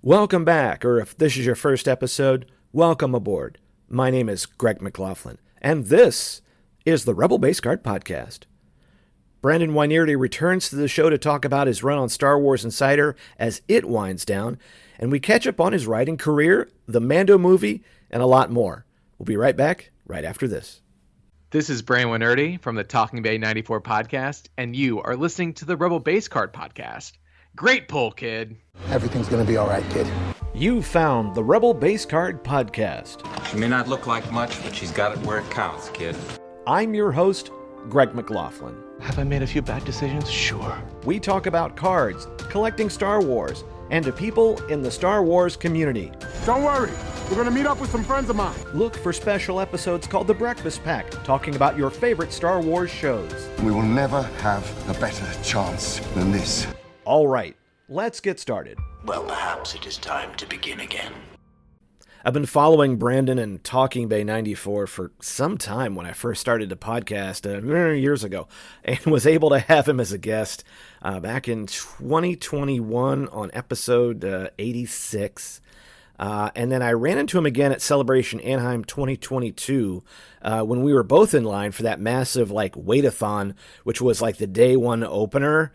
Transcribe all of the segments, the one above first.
Welcome back, or if this is your first episode, welcome aboard. My name is Greg McLaughlin, and this is the Rebel Base Card Podcast. Brandon Wainerdi returns to the show to talk about his run on Star Wars Insider as it winds down, and we catch up on his writing career, the Mando movie, and a lot more. We'll be right back right after this. This is Brandon Wainerdi from the Talking Bay 94 podcast, and you are listening to the Rebel Base Card Podcast. Great pull, kid. Everything's gonna be all right, kid. You found the Rebel Base Card Podcast. She may not look like much, but she's got it where it counts, kid. I'm your host, Greg McLaughlin. Have I made a few bad decisions? Sure. We talk about cards, collecting Star Wars, and to people in the Star Wars community. Don't worry, we're gonna meet up with some friends of mine. Look for special episodes called The Breakfast Pack, talking about your favorite Star Wars shows. We will never have a better chance than this. All right, let's get started. Well, perhaps it is time to begin again. I've been following Brandon and Talking Bay 94 for some time when I first started the podcast years ago, and was able to have him as a guest back in 2021 on episode 86. And then I ran into him again at Celebration Anaheim 2022 when we were both in line for that massive wait-a-thon, which was like the day one opener.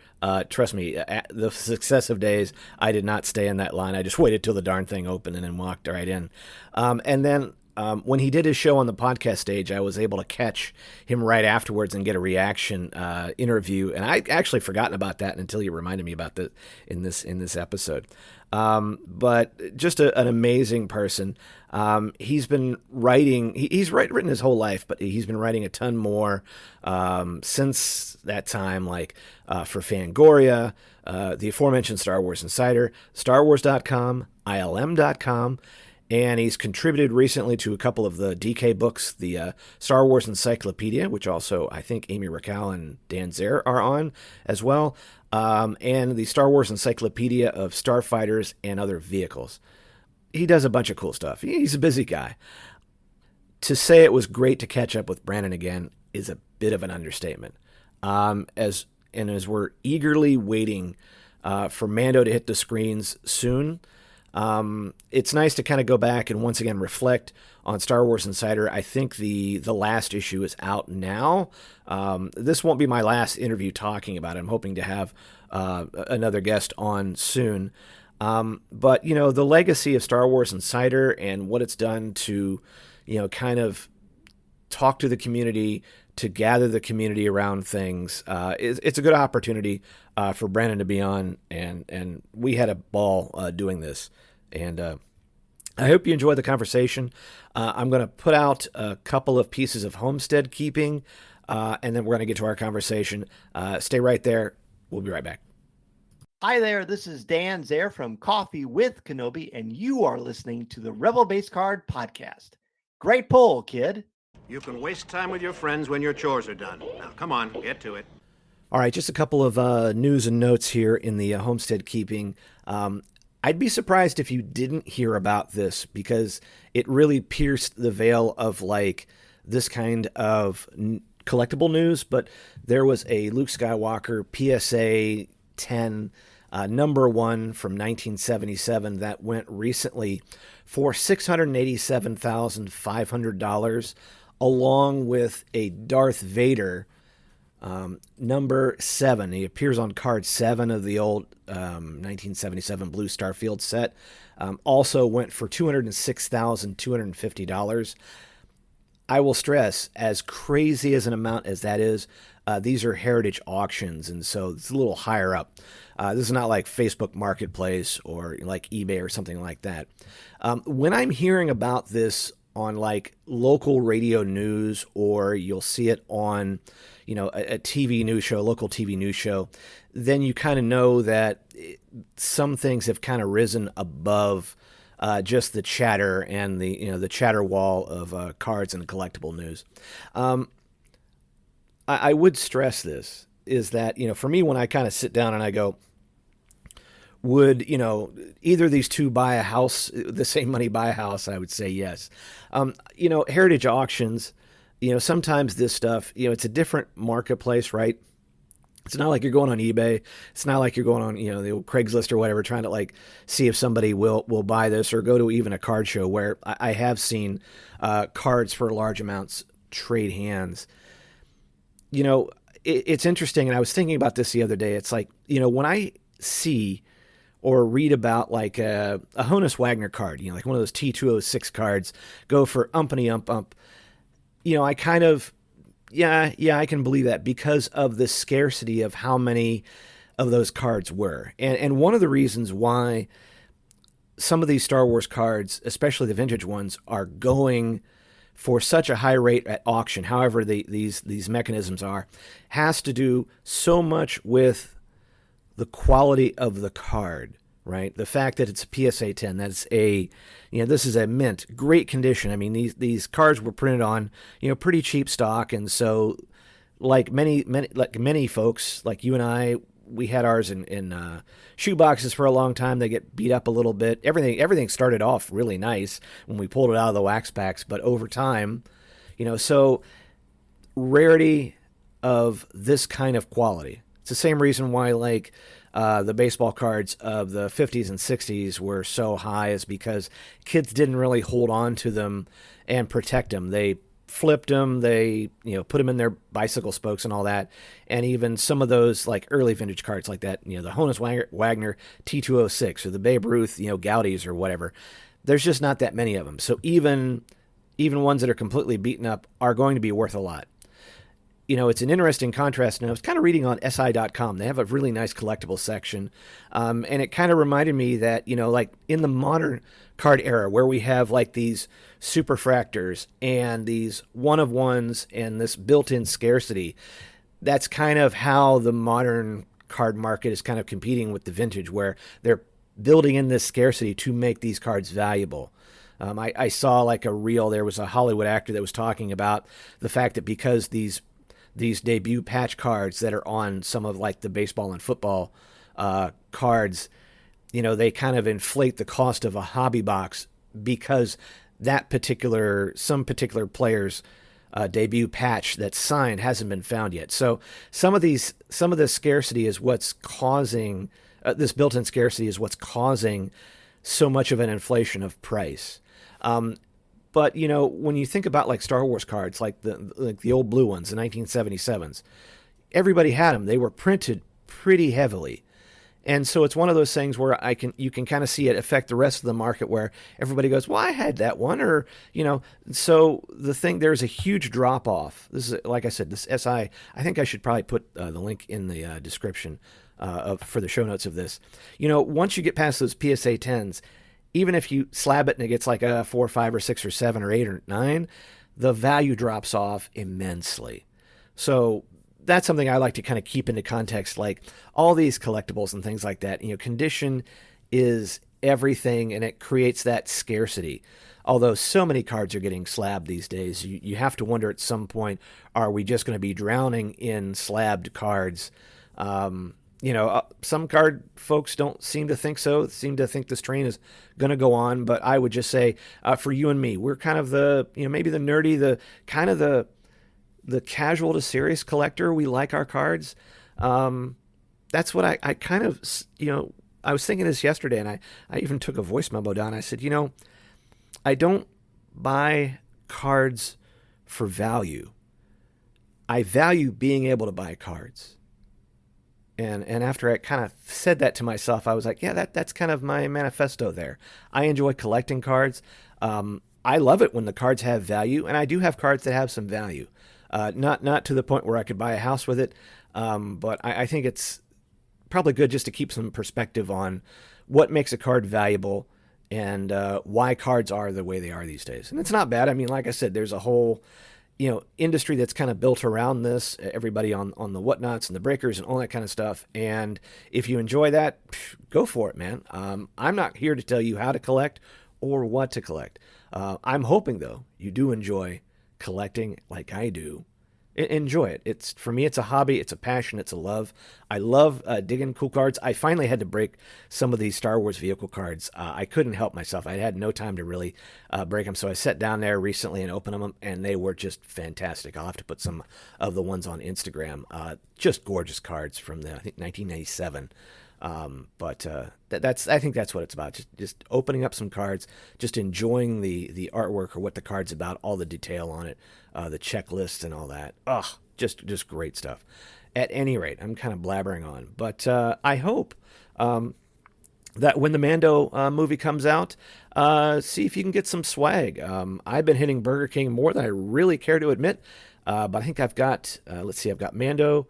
Trust me, the successive days, I did not stay in that line. I just waited till the darn thing opened and then walked right in. And then when he did his show on the podcast stage, I was able to catch him right afterwards and get a reaction interview. And I actually forgotten about that until you reminded me about that in this episode. But just an amazing person. He's been writing, he's written his whole life, but he's been writing a ton more since that time, for Fangoria, the aforementioned Star Wars Insider, StarWars.com, ILM.com, and he's contributed recently to a couple of the DK books, the Star Wars Encyclopedia, which also I think Amy Raquel and Dan Zare are on as well, and the Star Wars Encyclopedia of Starfighters and Other Vehicles. He does a bunch of cool stuff. He's a busy guy. To say it was great to catch up with Brandon again is a bit of an understatement. As we're eagerly waiting for Mando to hit the screens soon, it's nice to kind of go back and once again reflect on Star Wars Insider. I think the last issue is out now. This won't be my last interview talking about it. I'm hoping to have another guest on soon. But, the legacy of Star Wars Insider and what it's done to, kind of talk to the community, to gather the community around things, it's a good opportunity for Brandon to be on, and we had a ball doing this. And I hope you enjoy the conversation. I'm going to put out a couple of pieces of homestead keeping, and then we're going to get to our conversation. Stay right there. We'll be right back. Hi there, this is Dan Zare from Coffee with Kenobi, and you are listening to the Rebel Base Card Podcast. Great pull, kid. You can waste time with your friends when your chores are done. Now, come on, get to it. All right, just a couple of news and notes here in the homestead keeping. I'd be surprised if you didn't hear about this because it really pierced the veil of this kind of collectible news, but there was a Luke Skywalker PSA 10 number one from 1977 that went recently for $687,500, along with a Darth Vader number 7. He appears on card 7 of the old 1977 Blue Starfield set. Also went for $206,250. I will stress, as crazy as an amount as that is, these are heritage auctions, and so it's a little higher up. This is not like Facebook Marketplace or like eBay or something like that. When I'm hearing about this on local radio news, or you'll see it on, a TV news show, local TV news show, then you kind of know that some things have kind of risen above just the chatter and the chatter wall of cards and collectible news. I would stress this is that, for me, when I kind of sit down and I go, would, either of these two buy a house, the same money buy a house, I would say yes. Heritage auctions, sometimes this stuff, it's a different marketplace, right? It's not like you're going on eBay. It's not like you're going on, the old Craigslist or whatever, trying to like see if somebody will buy this, or go to even a card show where I have seen cards for large amounts trade hands. It's interesting, and I was thinking about this the other day. It's like, when I see or read about like a Honus Wagner card, like one of those T206 cards go for umpany ump, I kind of, yeah, I can believe that because of the scarcity of how many of those cards were. And one of the reasons why some of these Star Wars cards, especially the vintage ones, are going for such a high rate at auction, however these mechanisms are, has to do so much with the quality of the card, right? The fact that it's a PSA 10, that's this is a mint, great condition. I mean, these cards were printed on, pretty cheap stock. And so like many folks, like you and I, we had ours in shoe boxes for a long time. They get beat up a little bit. Everything started off really nice when we pulled it out of the wax packs, but over time, so rarity of this kind of quality. It's the same reason why like the baseball cards of the 50s and 60s were so high, is because kids didn't really hold on to them and protect them. They flipped them, they put them in their bicycle spokes and all that. And even some of those like early vintage cards like that, the Honus Wagner T206 or the Babe Ruth Gaudis or whatever, there's just not that many of them. So even ones that are completely beaten up are going to be worth a lot. It's an interesting contrast, and I was kind of reading on SI.com. They have a really nice collectible section, and it kind of reminded me that, like in the modern card era where we have like these superfractors and these one-of-ones and this built-in scarcity, that's kind of how the modern card market is kind of competing with the vintage, where they're building in this scarcity to make these cards valuable. I saw like a reel, there was a Hollywood actor that was talking about the fact that because these debut patch cards that are on some of like the baseball and football cards, they kind of inflate the cost of a hobby box because some particular player's debut patch that's signed hasn't been found yet. So some of this scarcity is what's causing this built-in scarcity is what's causing so much of an inflation of price. But, when you think about like Star Wars cards, like the old blue ones, the 1977s, everybody had them. They were printed pretty heavily. And so it's one of those things where you can kind of see it affect the rest of the market, where everybody goes, well, I had that one, or, so there's a huge drop off. This is, like I said, this SI, I think I should probably put the link in the description for the show notes of this. Once you get past those PSA 10s, even if you slab it and it gets like a 4 or 5 or 6 or 7 or 8 or 9, the value drops off immensely. So that's something I like to kind of keep into context, like all these collectibles and things like that. Condition is everything, and it creates that scarcity. Although so many cards are getting slabbed these days, you have to wonder at some point, are we just going to be drowning in slabbed cards? Some card folks don't seem to think so, seem to think this train is going to go on. But I would just say for you and me, we're kind of the, maybe the nerdy, the kind of the casual to serious collector. We like our cards. That's what I kind of, I was thinking this yesterday, and I even took a voice memo down. I said, I don't buy cards for value. I value being able to buy cards. And after I kind of said that to myself, I was like, yeah, that's kind of my manifesto there. I enjoy collecting cards. I love it when the cards have value, and I do have cards that have some value. Not to the point where I could buy a house with it, but I think it's probably good just to keep some perspective on what makes a card valuable and why cards are the way they are these days. And it's not bad. I mean, like I said, there's a whole industry that's kind of built around this, everybody on the whatnots and the breakers and all that kind of stuff. And if you enjoy that, go for it, man. I'm not here to tell you how to collect or what to collect. I'm hoping, though, you do enjoy collecting like I do, Enjoy it. It's for me. It's a hobby. It's a passion. It's a love. I love digging cool cards. I finally had to break some of these Star Wars vehicle cards. I couldn't help myself. I had no time to really break them. So I sat down there recently and opened them, and they were just fantastic. I'll have to put some of the ones on Instagram. Just gorgeous cards from I think 1997. That's I think that's what it's about. Just opening up some cards, just enjoying the artwork or what the card's about, all the detail on it, the checklist and all that. Just great stuff. At any rate, I'm kind of blabbering on, but I hope that when the Mando movie comes out, see if you can get some swag. I've been hitting Burger King more than I really care to admit, but I think I've got I've got Mando,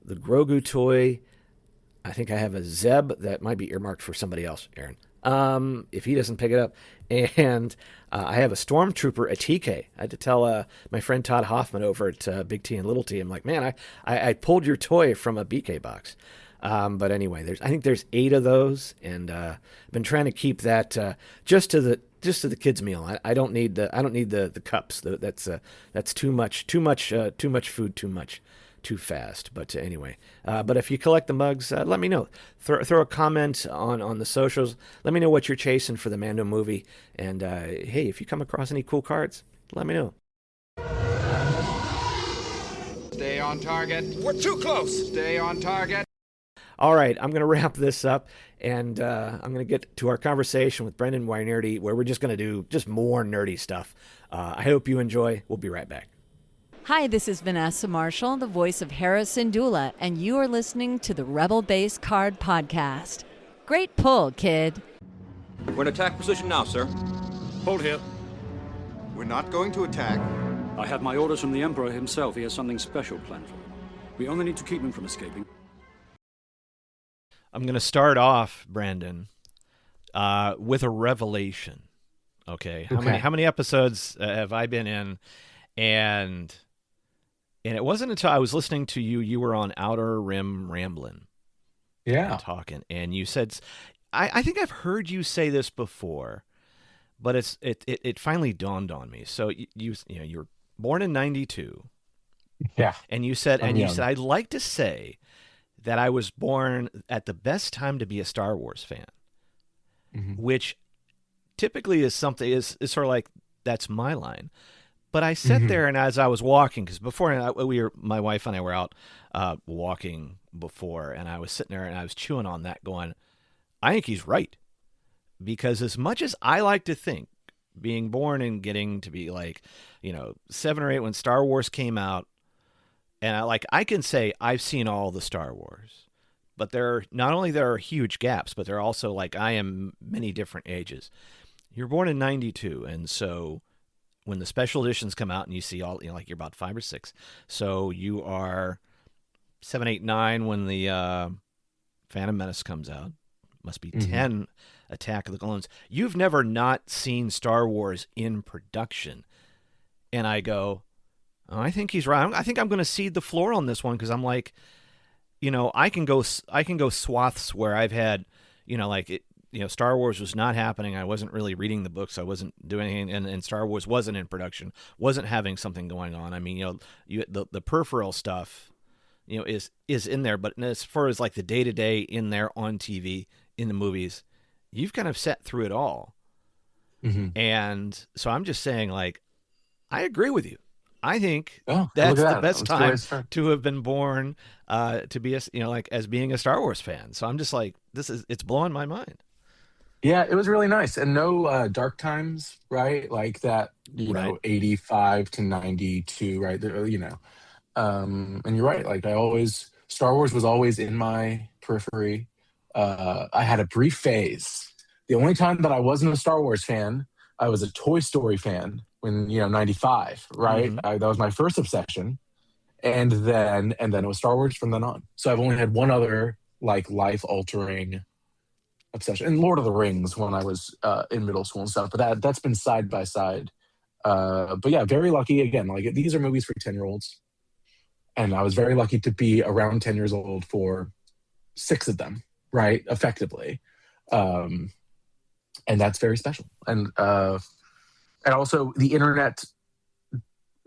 the Grogu toy. I think I have a Zeb that might be earmarked for somebody else, Aaron, if he doesn't pick it up. And I have a Stormtrooper, a TK. I had to tell my friend Todd Hoffman over at Big T and Little T. I'm like, man, I pulled your toy from a BK box. But anyway, I think there's 8 of those, and I've been trying to keep that just to the kids' meal. I don't need the cups. That's too much food, too fast. But anyway, but if you collect the mugs, let me know. Throw a comment on the socials. Let me know what you're chasing for the Mando movie. And hey, if you come across any cool cards, let me know. Stay on target. We're too close. Stay on target. All right, I'm going to wrap this up, and I'm going to get to our conversation with Brendan Wainerdi, where we're just going to do just more nerdy stuff. I hope you enjoy. We'll be right back. Hi, this is Vanessa Marshall, the voice of Harrison Dula, and you are listening to the Rebel Base Card Podcast. Great pull, kid. We're in attack position now, sir. Hold here. We're not going to attack. I have my orders from the Emperor himself. He has something special planned for him. We only need to keep him from escaping. I'm going to start off, Brandon, with a revelation. Okay. How many episodes have I been in? And it wasn't until I was listening to you. You were on Outer Rim Ramblin'. Yeah. Talking. And you said, I think I've heard you say this before, but it finally dawned on me. So you were born in 92. Yeah. And you said, I'd like to say that I was born at the best time to be a Star Wars fan, which typically is something is sort of like, that's my line. But I sat there, and as I was walking, because before my wife and I were out walking before, and I was sitting there and I was chewing on that, going, I think he's right, because as much as I like to think, being born and getting to be 7 or 8 when Star Wars came out, and I can say I've seen all the Star Wars, but there are huge gaps, but there are also I am many different ages. You're born in 92, and so when the special editions come out and you see all, you're about 5 or 6. So you are 7, 8, 9 when the Phantom Menace comes out. Must be 10 Attack of the Clones. You've never not seen Star Wars in production. And I go, oh, I think he's right. I think I'm going to cede the floor on this one, because I'm like, I can go swaths where I've had, Star Wars was not happening. I wasn't really reading the books. I wasn't doing anything, and Star Wars wasn't in production, wasn't having something going on. I mean, the peripheral stuff, is in there. But as far as the day-to-day in there on TV, in the movies, you've kind of sat through it all. And so I'm just saying, I agree with you. I think that's the best time to have been born, to be as being a Star Wars fan. So I'm just it's blowing my mind. Yeah, it was really nice. And no dark times, right? Like that, 85 to 92, right? And you're right. Star Wars was always in my periphery. I had a brief phase. The only time that I wasn't a Star Wars fan, I was a Toy Story fan when, 95, right? That was my first obsession. And then it was Star Wars from then on. So I've only had one other life-altering obsession, and Lord of the Rings when I was in middle school and stuff, but that's been side by side. But yeah, very lucky again. These are movies for 10-year-olds, and I was very lucky to be around 10 years old for 6 of them, right? Effectively, and that's very special. And also the internet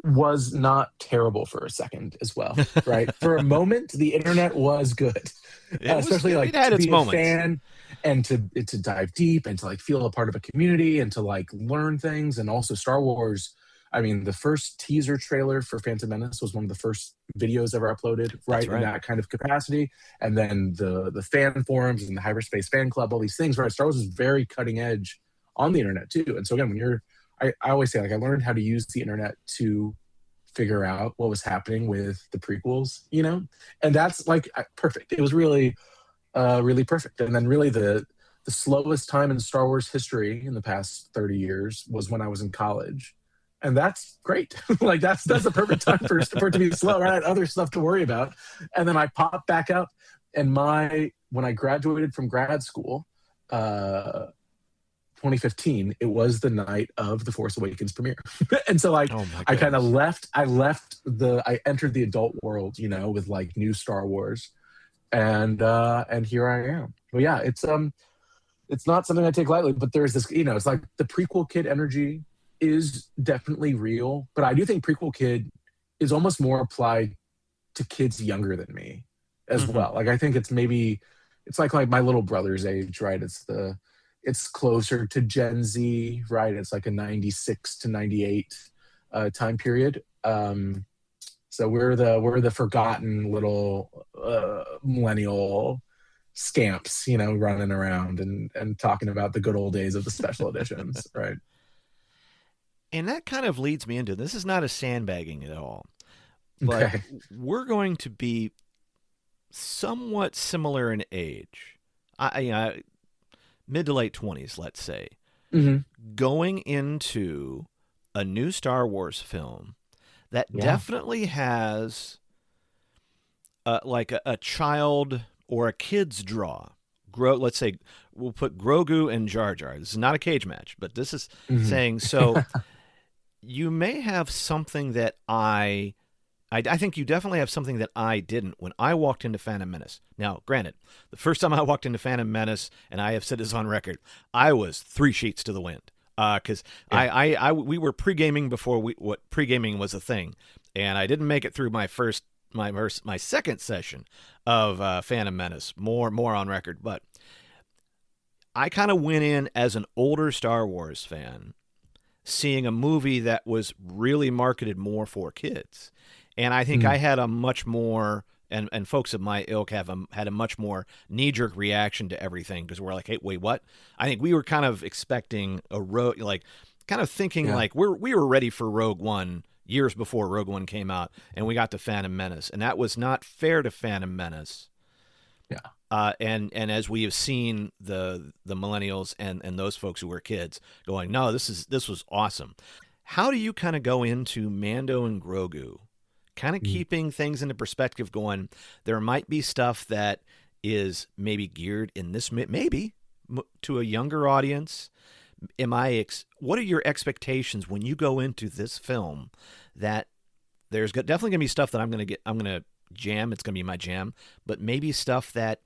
was not terrible for a second as well, right? For a moment, the internet was good, especially like it had to its be moments. a fan and to dive deep and to like feel a part of a community and to like learn things. And also Star Wars. I mean, the first teaser trailer for Phantom Menace was one of the first videos ever uploaded, right? In that kind of capacity. And then the fan forums and the Hyperspace Fan Club, all these things, right? Star Wars is very cutting edge on the internet too. And so again, when I always say, like, I learned how to use the internet to figure out what was happening with the prequels, you know? And that's like perfect. It was really, really perfect. And then really the slowest time in Star Wars history in the past 30 years was when I was in college. And that's great. Like that's the perfect time for it to be slow. I had other stuff to worry about. And then I popped back up, and when I graduated from grad school, 2015, it was the night of the Force Awakens premiere. And so like I kind of I entered the adult world, you know, with like new Star Wars. And here I am. But yeah, it's not something I take lightly, but there's this, you know, it's like the prequel kid energy is definitely real, but I do think prequel kid is almost more applied to kids younger than me as well. Like I think it's like my little brother's age, right? It's closer to Gen Z, right? It's like a 96 to 98 time period. So we're the forgotten little millennial scamps, you know, running around and talking about the good old days of the special editions, right? And that kind of leads me into, this is not a sandbagging at all, but we're going to be somewhat similar in age. Mid to late 20s, let's say, going into a new Star Wars film that definitely has like a child or a kid's draw. Let's say we'll put Grogu and Jar Jar. This is not a cage match, but this is saying, so you may have something that I think you definitely have something that I didn't when I walked into Phantom Menace. Now, granted, the first time I walked into Phantom Menace, and I have said this on record, I was 3 sheets to the wind because we were pre-gaming before pre-gaming was a thing, and I didn't make it through my second session of Phantom Menace. More on record, but I kind of went in as an older Star Wars fan, seeing a movie that was really marketed more for kids. And I think I had a much more, and folks of my ilk had a much more knee-jerk reaction to everything, because we're like, hey, wait, what? I think we were kind of expecting kind of thinking like we were ready for Rogue One years before Rogue One came out, and we got to Phantom Menace, and that was not fair to Phantom Menace. Yeah. And as we have seen the millennials and those folks who were kids going, no, this was awesome. How do you kind of go into Mando and Grogu? Kind of keeping things into perspective, going, there might be stuff that is maybe geared in this, maybe to a younger audience. What are your expectations when you go into this film? That there's definitely going to be stuff that I'm going to jam. It's going to be my jam, but maybe stuff that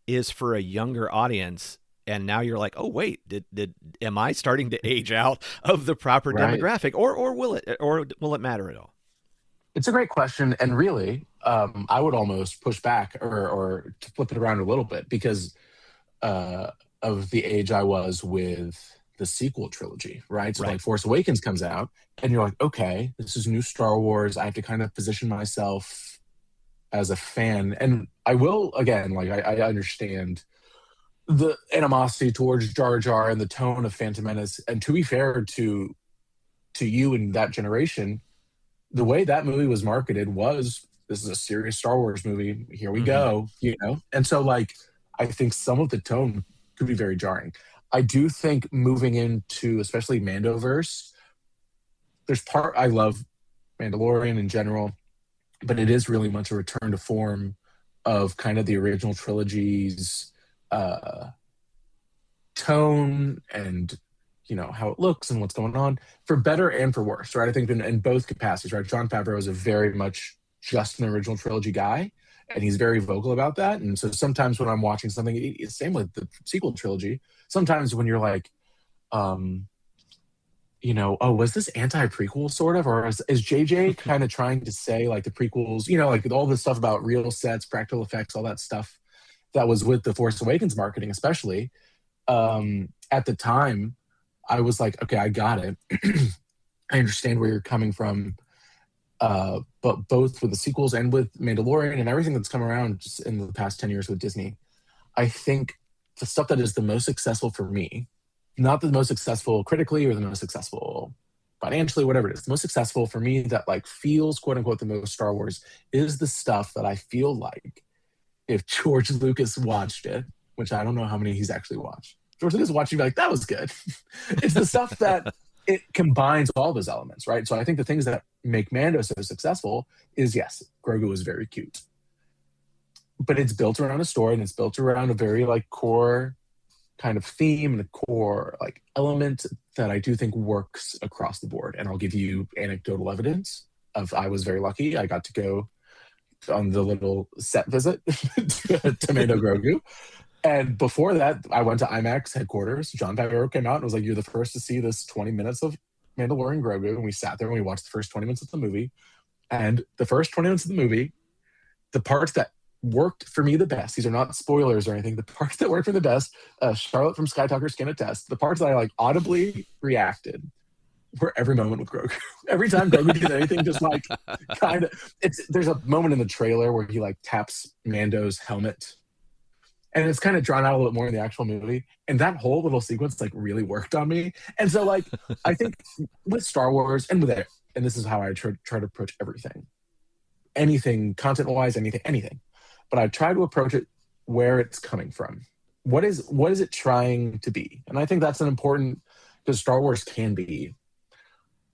is for a younger audience. And now you're like, oh wait, am I starting to age out of the proper demographic, or will it matter at all? It's a great question, and really, I would almost push back or to flip it around a little bit, because of the age I was with the sequel trilogy, right? So like Force Awakens comes out, and you're like, okay, this is new Star Wars. I have to kind of position myself as a fan, and I will, again, like I understand the animosity towards Jar Jar and the tone of Phantom Menace, and to be fair to you in that generation, the way that movie was marketed was, this is a serious Star Wars movie. Here we go, you know? And so, like, I think some of the tone could be very jarring. I do think moving into, especially Mandoverse, I love Mandalorian in general, but it is really much a return to form of kind of the original trilogy's tone and, you know, how it looks and what's going on, for better and for worse, right? I think in both capacities, right? Jon Favreau is a very much just an original trilogy guy, and he's very vocal about that. And so sometimes when I'm watching something, it's same with the sequel trilogy. Sometimes when you're like, was this anti-prequel sort of, or is JJ kind of trying to say like the prequels, like all this stuff about real sets, practical effects, all that stuff that was with the Force Awakens marketing, especially at the time, I was like, okay, I got it. I understand where you're coming from. But both with the sequels and with Mandalorian and everything that's come around just in the past 10 years with Disney, I think the stuff that is the most successful for me, not the most successful critically or the most successful financially, whatever it is, the most successful for me that like feels quote unquote the most Star Wars is the stuff that I feel like if George Lucas watched it, which I don't know how many he's actually watched. George Lucas watched it and be like, that was good. It's the stuff that it combines all those elements, right? So I think the things that make Mando so successful is, yes, Grogu is very cute. But it's built around a story and it's built around a very like core kind of theme and a core like element that I do think works across the board. And I'll give you anecdotal evidence of I was very lucky. I got to go on the little set visit to Mando Grogu. And before that, I went to IMAX headquarters. Jon Favreau came out and was like, you're the first to see this 20 minutes of Mandalorian Grogu. And we sat there and we watched the first 20 minutes of the movie. And the first 20 minutes of the movie, the parts that worked for me the best, these are not spoilers or anything, the parts that worked for the best, Charlotte from Sky Talkers can attest, the parts that I like audibly reacted were every moment with Grogu. Every time Grogu did anything, just like kind of, there's a moment in the trailer where he like taps Mando's helmet. And it's kind of drawn out a little bit more in the actual movie. And that whole little sequence like really worked on me. And so like, I think with Star Wars and with it, and this is how I try to approach everything. Anything, content-wise, anything. But I try to approach it where it's coming from. What is it trying to be? And I think that's an important, because Star Wars can be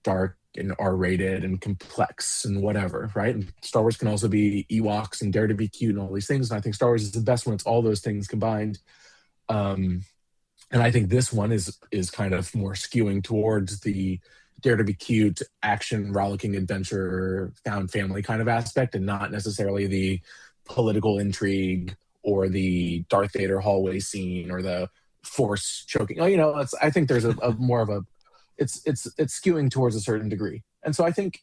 dark and R-rated and complex and whatever, right? And Star Wars can also be Ewoks and dare to be cute and all these things. And I think Star Wars is the best when it's all those things combined. And I think this one is kind of more skewing towards the dare to be cute, action, rollicking adventure, found family kind of aspect, and not necessarily the political intrigue or the Darth Vader hallway scene or the Force choking. I think there's a more of a it's skewing towards a certain degree. And so I think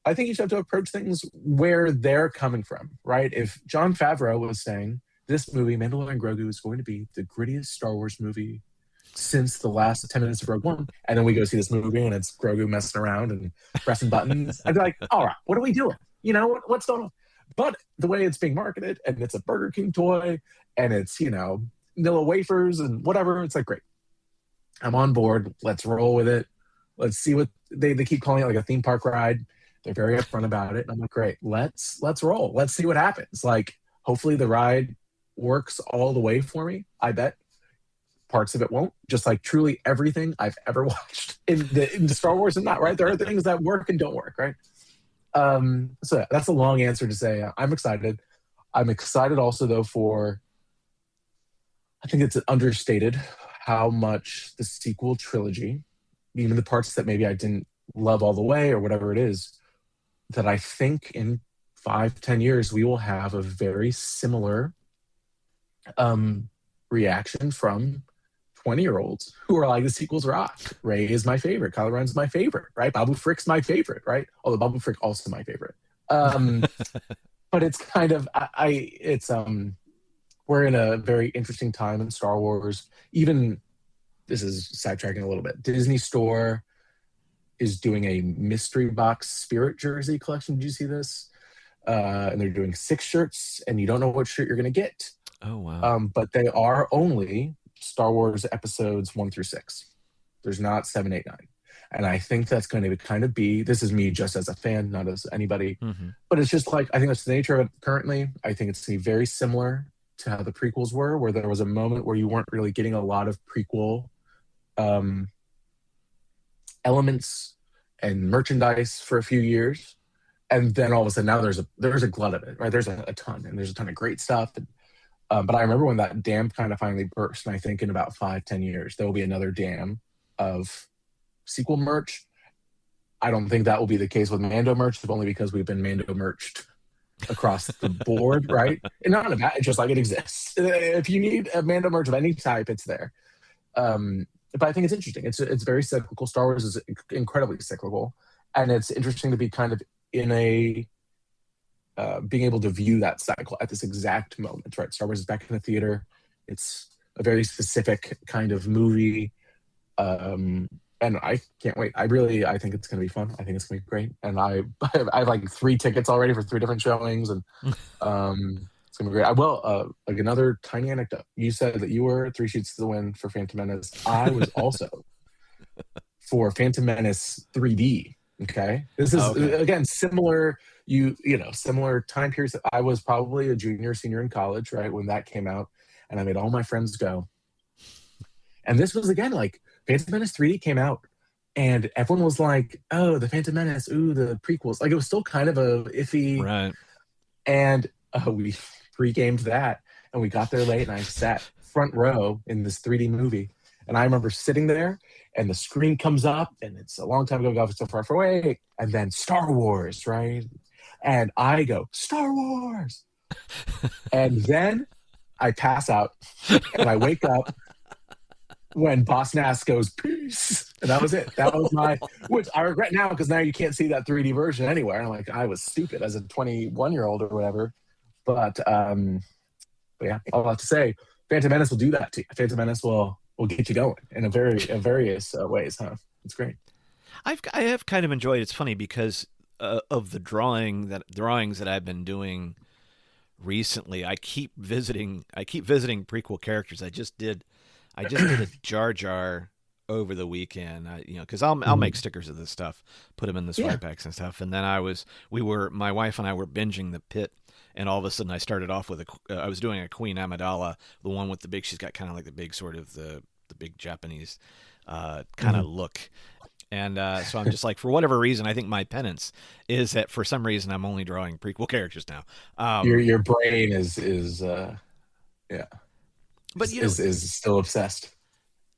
you should have to approach things where they're coming from, right? If Jon Favreau was saying this movie, Mandalorian Grogu, is going to be the grittiest Star Wars movie since the last 10 minutes of Rogue One, and then we go see this movie and it's Grogu messing around and pressing buttons, I'd be like, all right, what are we doing? What's going on? But the way it's being marketed, and it's a Burger King toy, and it's, vanilla wafers and whatever, it's like, great. I'm on board. Let's roll with it. Let's see what they keep calling it, like a theme park ride. They're very upfront about it. And I'm like, great, let's roll. Let's see what happens. Like, hopefully the ride works all the way for me. I bet parts of it won't, just like truly everything I've ever watched in the Star Wars and not, right? There are things that work and don't work, right? So that's a long answer to say I'm excited. I'm excited also though I think it's understated how much the sequel trilogy, even the parts that maybe I didn't love all the way or whatever it is, that I think in 5-10 years we will have a very similar reaction from 20-year-olds who are like, the sequels rock. Rey is my favorite. Kylo Ren's my favorite, right? Babu Frick's my favorite, right? Although Babu Frick also my favorite. But it's kind of, we're in a very interesting time in Star Wars. Even, this is sidetracking a little bit, Disney Store is doing a mystery box Spirit jersey collection. Did you see this? And they're doing 6 shirts, and you don't know what shirt you're going to get. Oh, wow. But they are only Star Wars episodes 1 through 6. There's not 7, 8, 9. And I think that's going to kind of be, this is me just as a fan, not as anybody, but it's just like, I think that's the nature of it currently. I think it's going to be very similar to how the prequels were, where there was a moment where you weren't really getting a lot of prequel elements and merchandise for a few years. And then all of a sudden now there's a glut of it, right? There's a ton, and there's a ton of great stuff. And, but I remember when that dam kind of finally burst, and I think in about 5-10 years, there will be another dam of sequel merch. I don't think that will be the case with Mando merch, only because we've been Mando merched across the board, right? And not in a bad, it's just like it exists. If you need a Mando merch of any type, it's there. but I think it's interesting. It's very cyclical. Star Wars is incredibly cyclical, and it's interesting to be kind of in a being able to view that cycle at this exact moment, right? Star Wars is back in the theater. It's a very specific kind of movie. And I can't wait. I think it's going to be fun. I think it's going to be great. And I have like 3 tickets already for 3 different showings, and it's going to be great. I will, like another tiny anecdote. You said that you were 3 sheets to the wind for Phantom Menace. I was also for Phantom Menace 3D. Okay. This is again, similar, similar time periods. I was probably a junior, senior in college, right? When that came out, and I made all my friends go. And this was again, like, Phantom Menace 3D came out, and everyone was like, "Oh, the Phantom Menace, ooh, the prequels." Like, it was still kind of a iffy, right? And we pre-gamed that, and we got there late, and I sat front row in this 3D movie, and I remember sitting there, and the screen comes up, and it's a long time ago, God, so far away, and then Star Wars, right? And I go, Star Wars, and then I pass out, and I wake up when Boss Nass goes, peace. And that was it. That was which I regret now, because now you can't see that 3D version anywhere. And I'm like, I was stupid as a 21-year-old or whatever. But yeah, I'll have to say, Phantom Menace will do that to you. Phantom Menace will get you going in various ways, huh? It's great. I have kind of enjoyed. It's funny because of the drawings that I've been doing recently. I keep visiting prequel characters. I just did a Jar Jar over the weekend, because I'll make stickers of this stuff, put them in the swipe packs and stuff. And then my wife and I were binging The Pit, and all of a sudden I started off with I was doing a Queen Amidala, the one with she's got kind of like the big sort of the big Japanese kind of look. And so I'm just like, for whatever reason, I think my penance is that for some reason I'm only drawing prequel characters now. Your brain is but is still obsessed.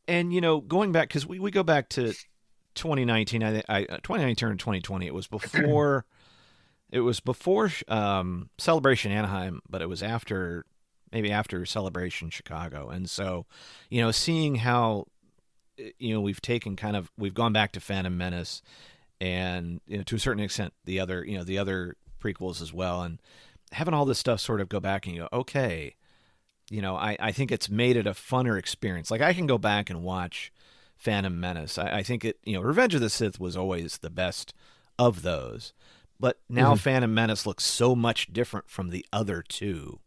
And going back, because we go back to 2019, I 2019 and 2020. It was before Celebration Anaheim, but it was after Celebration Chicago. And so, seeing how we've gone back to Phantom Menace, and to a certain extent the other prequels as well, and having all this stuff sort of go back and you go, okay. I think it's made it a funner experience. Like, I can go back and watch Phantom Menace. I think Revenge of the Sith was always the best of those. But now Phantom Menace looks so much different from the other two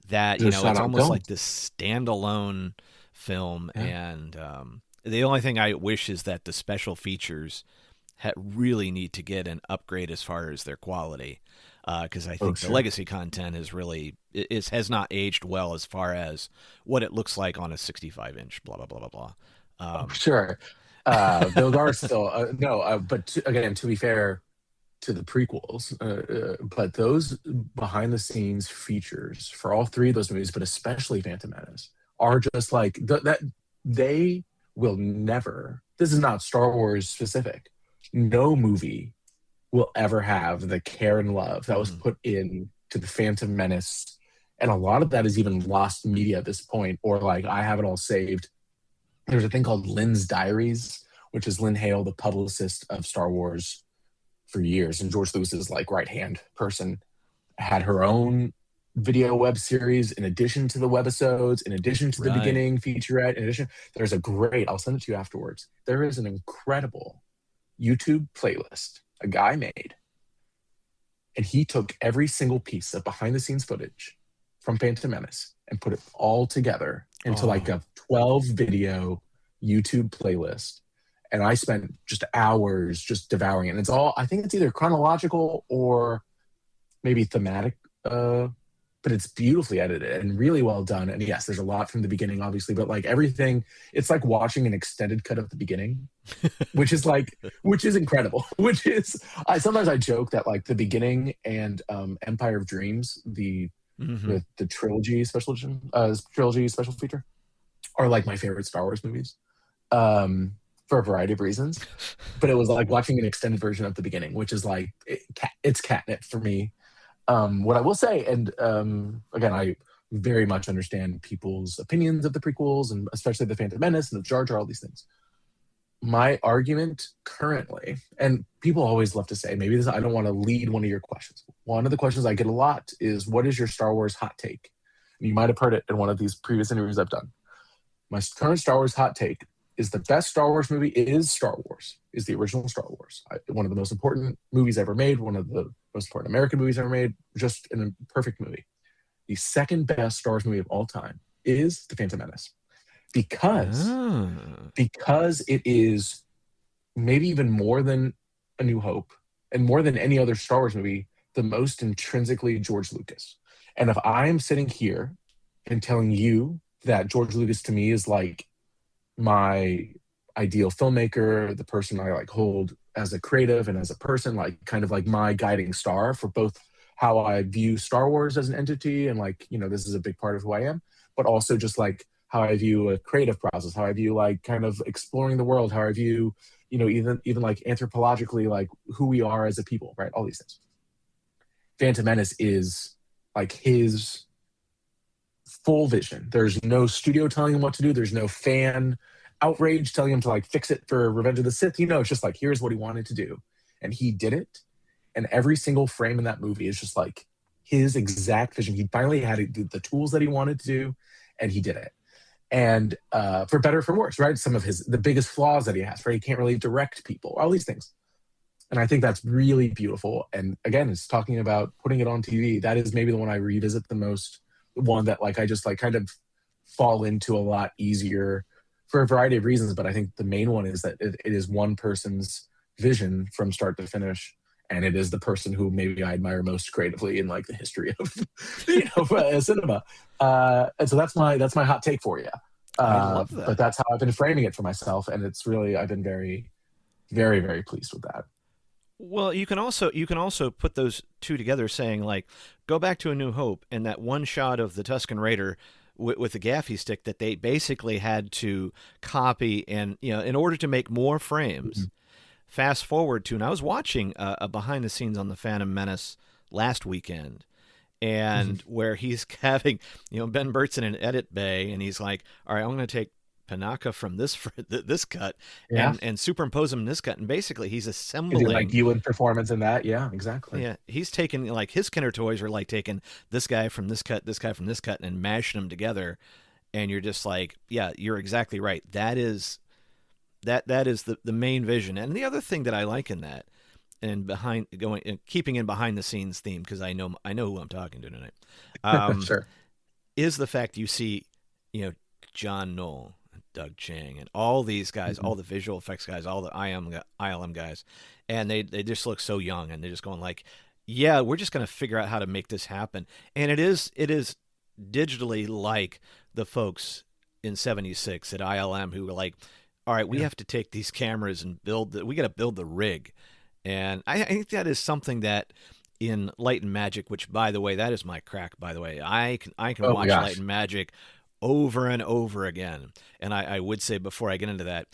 that, it's almost like this standalone film. Yeah. And the only thing I wish is that the special features really need to get an upgrade as far as their quality. Because I think the legacy content has not aged well as far as what it looks like on a 65-inch, blah, blah, blah, blah, blah. Sure. Those are still, but again, to be fair to the prequels, but those behind-the-scenes features for all 3 of those movies, but especially Phantom Menace, are just like, that they will never, this is not Star Wars specific, no movie will ever have the care and love that was put in to the Phantom Menace. And a lot of that is even lost media at this point, or like, I have it all saved. There's a thing called Lynn's Diaries, which is Lynn Hale, the publicist of Star Wars for years, and George Lucas's like right-hand person, had her own video web series in addition to the webisodes, in addition to the beginning featurette, in addition, there's I'll send it to you afterwards. There is an incredible YouTube playlist a guy made, and he took every single piece of behind the scenes footage from Phantom Menace and put it all together into like a 12 video YouTube playlist. And I spent just hours just devouring it. And it's all, I think it's either chronological or maybe thematic, but it's beautifully edited and really well done. And yes, there's a lot from the beginning, obviously, but like everything, it's like watching an extended cut of the beginning, which is incredible. Sometimes I joke that like the beginning and Empire of Dreams, the trilogy special feature, are like my favorite Star Wars movies, for a variety of reasons. But it was like watching an extended version of the beginning, which is like, it's catnip for me. What I will say, and again, very much understand people's opinions of the prequels, and especially the Phantom Menace and the Jar Jar, all these things. My argument currently, and people always love to say, maybe this, I don't want to lead one of your questions. One of the questions I get a lot is, what is your Star Wars hot take? And you might have heard it in one of these previous interviews I've done. My current Star Wars hot take is the best Star Wars movie is Star Wars, is the original Star Wars. One of the most important movies ever made, one of the most important American movies ever made, just a perfect movie. The second best Star Wars movie of all time is The Phantom Menace. Because it is maybe even more than A New Hope and more than any other Star Wars movie, the most intrinsically George Lucas. And if I'm sitting here and telling you that George Lucas to me is like my ideal filmmaker, the person I like hold as a creative and as a person, like kind of like my guiding star for both how I view Star Wars as an entity, and like, you know, this is a big part of who I am, but also just like how I view a creative process, how I view like kind of exploring the world, how I view, you know, even like anthropologically, like who we are as a people, right? All these things. Phantom Menace is like his full vision. There's no studio telling him what to do. There's no fan outrage telling him to like fix it for Revenge of the Sith. You know, it's just like, here's what he wanted to do. And he did it. And every single frame in that movie is just like his exact vision. He finally had the tools that he wanted to do, and he did it. And for better or for worse, right? Some of the biggest flaws that he has, right? He can't really direct people, all these things. And I think that's really beautiful. And again, it's talking about putting it on TV. That is maybe the one I revisit the most, the one that like I just like kind of fall into a lot easier for a variety of reasons. But I think the main one is that it is one person's vision from start to finish. And it is the person who maybe I admire most creatively in like the history of cinema. And so that's my hot take for you. I love that. But that's how I've been framing it for myself, and it's really, I've been very, very, very pleased with that. Well, you can also put those two together, saying like, go back to A New Hope and that one shot of the Tusken Raider with the gaffy stick that they basically had to copy, and you know, in order to make more frames. Mm-hmm. Fast forward to, and I was watching a behind the scenes on the Phantom Menace last weekend, and where he's having, you know, Ben Burtt's in an edit bay, and he's like, all right, I'm going to take Panaka from this cut and superimpose him in this cut, and basically he's assembling like you in performance in that. Yeah, exactly. Yeah, he's taking like his Kinder toys are like taking this guy from this cut, this guy from this cut, and mashing them together, and you're just like, yeah, you're exactly right. That is the main vision. And the other thing that I like in that, and keeping in behind the scenes theme, because I know who I'm talking to tonight, sure, is the fact you see, you know, John Knoll, Doug Chang, and all these guys, all the visual effects guys, all the ILM guys, and they just look so young, and they're just going like, yeah, we're just going to figure out how to make this happen. And it is digitally like the folks in '76 at ILM who were like, all right, we have to take these cameras and we got to build the rig. And I think that is something that in Light and Magic, which, by the way, that is my crack, by the way. I can watch Light and Magic over and over again. And I would say, before I get into that,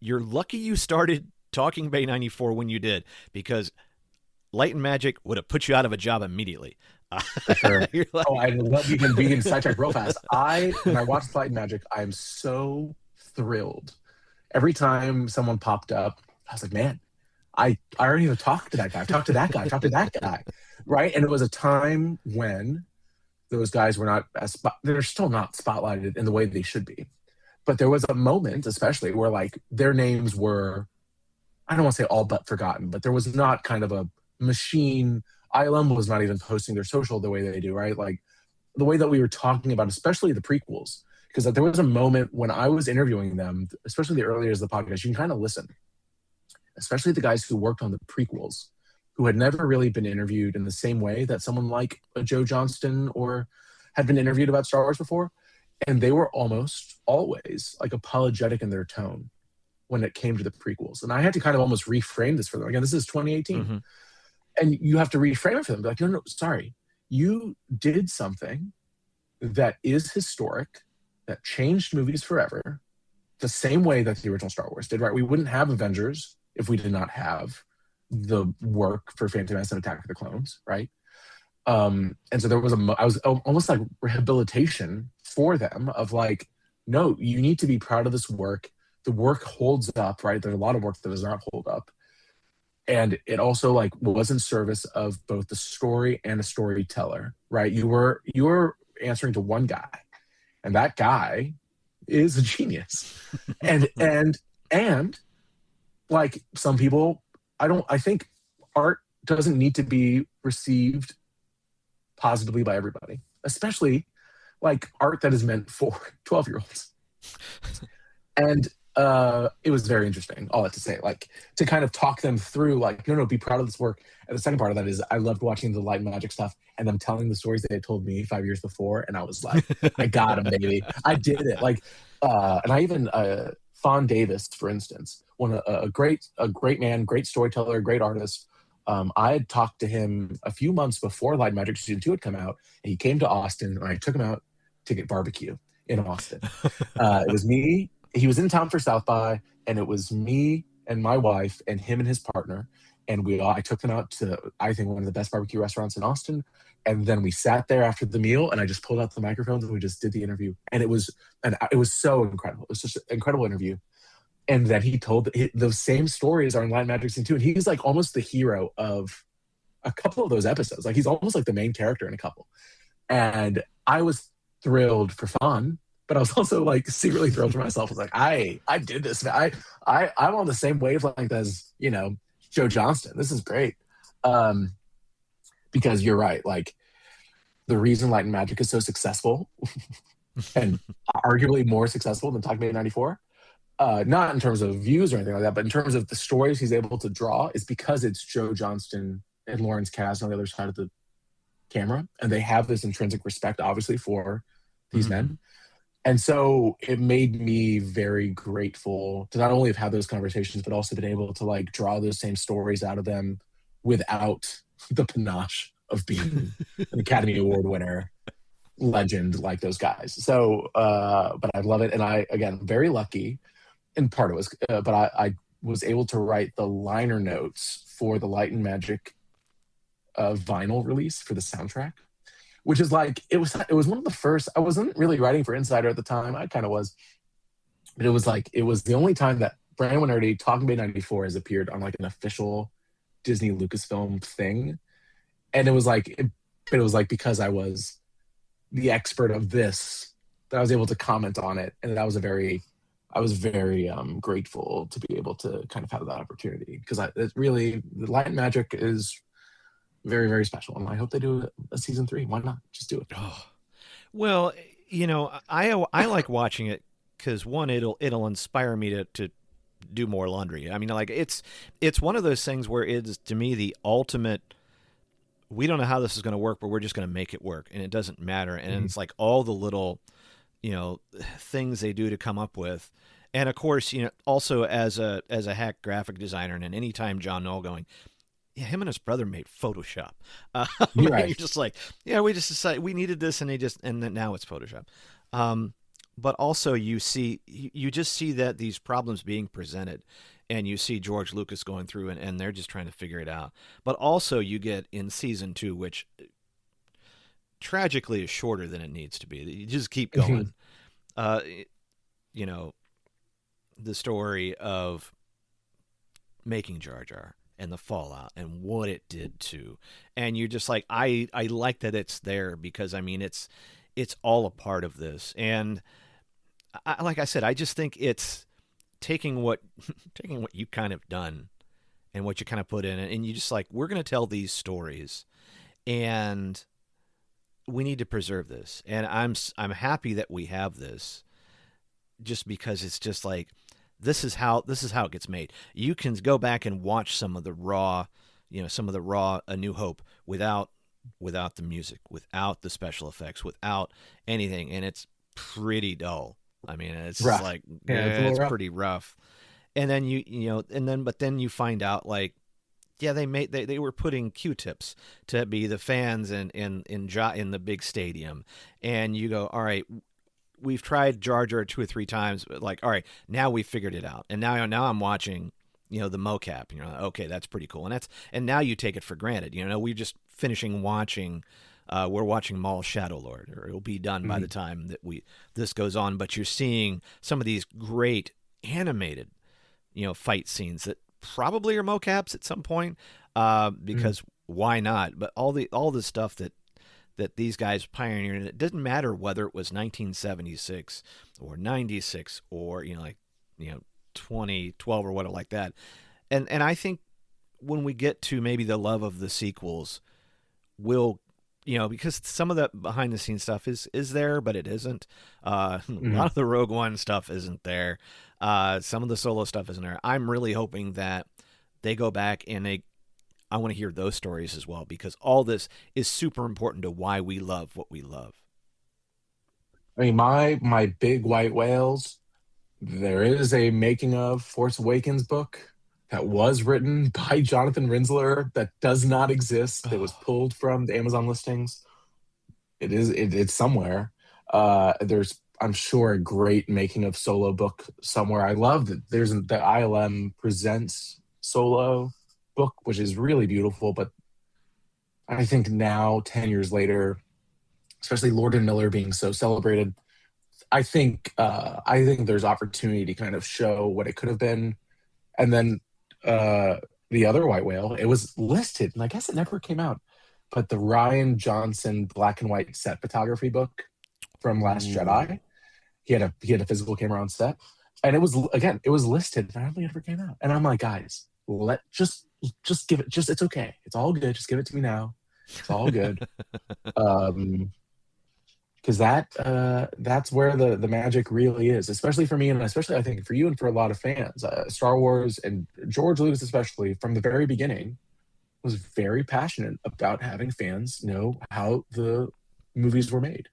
you're lucky you started Talking Bay 94 when you did, because Light and Magic would have put you out of a job immediately. Sure. Like, I love you can sidetrack real fast. When I watched Light and Magic, I'm so thrilled. Every time someone popped up, I was like, man, I already even talked to that guy. I've talked to that guy. I've talked to that guy. Right. And it was a time when those guys were not they're still not spotlighted in the way they should be. But there was a moment, especially, where like their names were, I don't want to say all but forgotten, but there was not kind of a machine. ILM was not even posting their social the way they do, right? Like the way that we were talking about, especially the prequels, because there was a moment when I was interviewing them, especially the earlier years of the podcast, you can kind of listen, especially the guys who worked on the prequels, who had never really been interviewed in the same way that someone like a Joe Johnston or had been interviewed about Star Wars before. And they were almost always like apologetic in their tone when it came to the prequels. And I had to kind of almost reframe this for them. Again, this is 2018. Mm-hmm. And you have to reframe it for them. Be like, no, sorry. You did something that is historic, that changed movies forever, the same way that the original Star Wars did, right? We wouldn't have Avengers if we did not have the work for Phantom Menace and Attack of the Clones, right? And so there was I was almost like rehabilitation for them of like, no, you need to be proud of this work. The work holds up, right? There's a lot of work that does not hold up. And it also like was in service of both the story and the storyteller, right? You were answering to one guy, and that guy is a genius. and like some people, I think art doesn't need to be received positively by everybody, especially like art that is meant for 12-year-olds. And it was very interesting, all that to say, like to kind of talk them through like, no, be proud of this work. And the second part of that is I loved watching the light and magic stuff and them telling the stories they had told me 5 years before. And I was like, I got him, baby. I did it. Like, and I even, Fawn Davis, for instance, a great man, great storyteller, great artist. I had talked to him a few months before Light and Magic Season 2 had come out, and he came to Austin, and I took him out to get barbecue in Austin. It was me. He was in town for South by, and it was me and my wife and him and his partner, and I took them out to, I think, one of the best barbecue restaurants in Austin, and then we sat there after the meal, and I just pulled out the microphones, and we just did the interview, and it was so incredible. It was just an incredible interview. And then he told those same stories are in Light and Magic Season 2. And he's like almost the hero of a couple of those episodes. Like he's almost like the main character in a couple. And I was thrilled for fun, but I was also like secretly thrilled for myself. I was like, I did this. I'm on the same wavelength as, Joe Johnston. This is great. Because you're right. Like the reason Light and Magic is so successful and arguably more successful than Talking Bay 94, not in terms of views or anything like that, but in terms of the stories he's able to draw, is because it's Joe Johnston and Lawrence Kasdan on the other side of the camera, and they have this intrinsic respect, obviously, for these men. And so it made me very grateful to not only have had those conversations, but also been able to like draw those same stories out of them without the panache of being an Academy Award winner legend like those guys. So, but I love it. And I, again, very lucky. And part of it was, but I was able to write the liner notes for the Light and Magic vinyl release for the soundtrack, which is like, it was one of the first. I wasn't really writing for Insider at the time. I kind of was, but it was the only time that Brian Wainerdi, Talking Bay 94 has appeared on like an official Disney Lucasfilm thing. And it was like, because I was the expert of this, that I was able to comment on it. And I was very grateful to be able to kind of have that opportunity, because it really, the Light and Magic is very, very special. And I hope they do a season 3. Why not? Just do it. Oh. Well, I like watching it because one, it'll inspire me to do more laundry. I mean, like it's one of those things where it's, to me, the ultimate, we don't know how this is going to work, but we're just going to make it work, and it doesn't matter. And it's like all the little, things they do to come up with. And of course, also as a hack graphic designer, and anytime John Knoll going, yeah, him and his brother made Photoshop. You're just like, yeah, we just decided we needed this, and then now it's Photoshop. But also you just see that these problems being presented, and you see George Lucas going through and they're just trying to figure it out. But also you get in season 2, which tragically is shorter than it needs to be. You just keep going. The story of making Jar Jar and the fallout and what it did to, and you're just like, I like that it's there, because I mean it's all a part of this. And like I said, I just think it's taking what you kind of done and what you kind of put in it, and you just like, we're going to tell these stories, and we need to preserve this. And I'm happy that we have this, just because it's just like, this is how it gets made. You can go back and watch some of the raw A New Hope without the music, without the special effects, without anything, and it's pretty dull. I mean, it's rough. Like, it's pretty rough. And then but then you find out, like, yeah, they were putting Q-tips to be the fans in the big stadium, and you go, all right, we've tried Jar Jar 2 or 3 times, but like, all right, now we figured it out, and now I'm watching the mocap, and you're like, okay, that's pretty cool. And now you take it for granted. We're just finishing watching, we're watching Maul Shadow Lord, or it'll be done by the time that this goes on. But you're seeing some of these great animated, fight scenes that probably are mocaps at some point, because why not? But all the stuff that these guys pioneered, and it didn't matter whether it was 1976 or 96 or 2012 or whatever like that. And I think when we get to maybe the love of the sequels, we'll, because some of that behind the scenes stuff is there, but it isn't. A lot of the Rogue One stuff isn't there. Some of the Solo stuff isn't there. I'm really hoping that they go back and I want to hear those stories as well, because all this is super important to why we love what we love. I mean, my big white whales, there is a making of Force Awakens book that was written by Jonathan Rinsler that does not exist. That was pulled from the Amazon listings. It's somewhere. There's, I'm sure, a great making of Solo book somewhere. I love that there's the ILM Presents Solo book, which is really beautiful. But I think now, 10 years later, especially Lord and Miller being so celebrated, I think there's opportunity to kind of show what it could have been. And then the other white whale, it was listed, and I guess it never came out, but the Rian Johnson black and white set photography book from Last Jedi. He had a physical camera on set, and it was listed, and I don't think it ever came out. And I'm like, guys, just give it. It's okay. It's all good. Just give it to me now. It's all good. Because that's where the magic really is, especially for me, and especially I think for you and for a lot of fans. Star Wars, and George Lucas especially, from the very beginning, was very passionate about having fans know how the movies were made.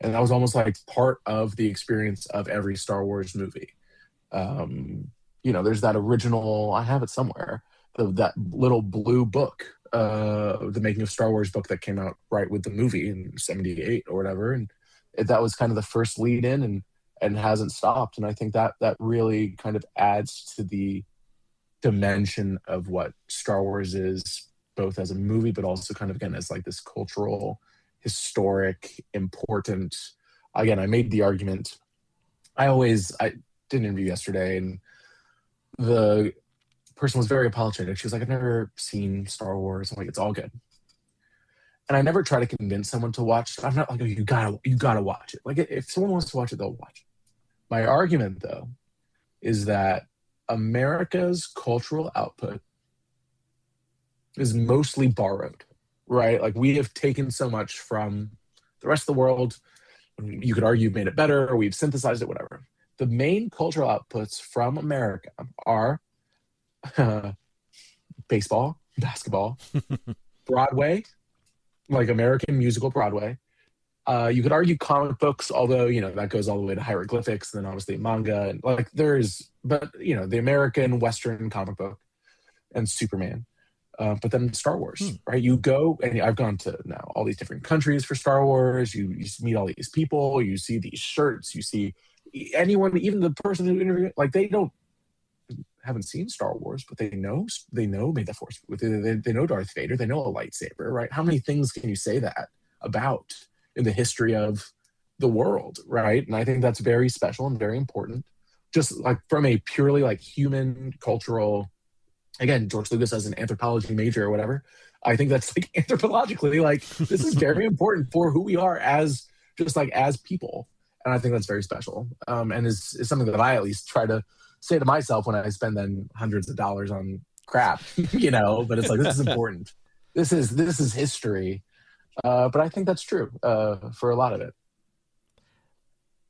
And that was almost like part of the experience of every Star Wars movie. There's that original, I have it somewhere, that little blue book, the Making of Star Wars book that came out right with the movie in 78 or whatever. And that was kind of the first lead in and hasn't stopped. And I think that really kind of adds to the dimension of what Star Wars is, both as a movie, but also kind of, again, as like this cultural, historic, important. Again, I made the argument. I did an interview yesterday, and the person was very apologetic. She was like, I've never seen Star Wars. I'm like, it's all good. And I never try to convince someone to watch. I'm not like, oh, you gotta watch it. Like, if someone wants to watch it, they'll watch it. My argument, though, is that America's cultural output is mostly borrowed, right? Like, we have taken so much from the rest of the world. You could argue made it better, or we've synthesized it, whatever. The main cultural outputs from America are baseball, basketball, Broadway, like American musical Broadway. You could argue comic books, although, that goes all the way to hieroglyphics, and then obviously manga, and like the American Western comic book and Superman. But then Star Wars, right? You go, and I've gone to now all these different countries for Star Wars. You meet all these people, you see these shirts, you see anyone, even the person who interviewed, like, they haven't seen Star Wars, but they know May the Force. They know Darth Vader. They know a lightsaber, right? How many things can you say that about in the history of the world, right? And I think that's very special and very important. Just like from a purely like human cultural, again, George Lucas as an anthropology major or whatever, I think that's like anthropologically, like, this is very important for who we are as people. And I think that's very special. And is something that I at least try to say to myself when I spend then hundreds of dollars on crap, but it's like, this is important. This is history. But I think that's true for a lot of it.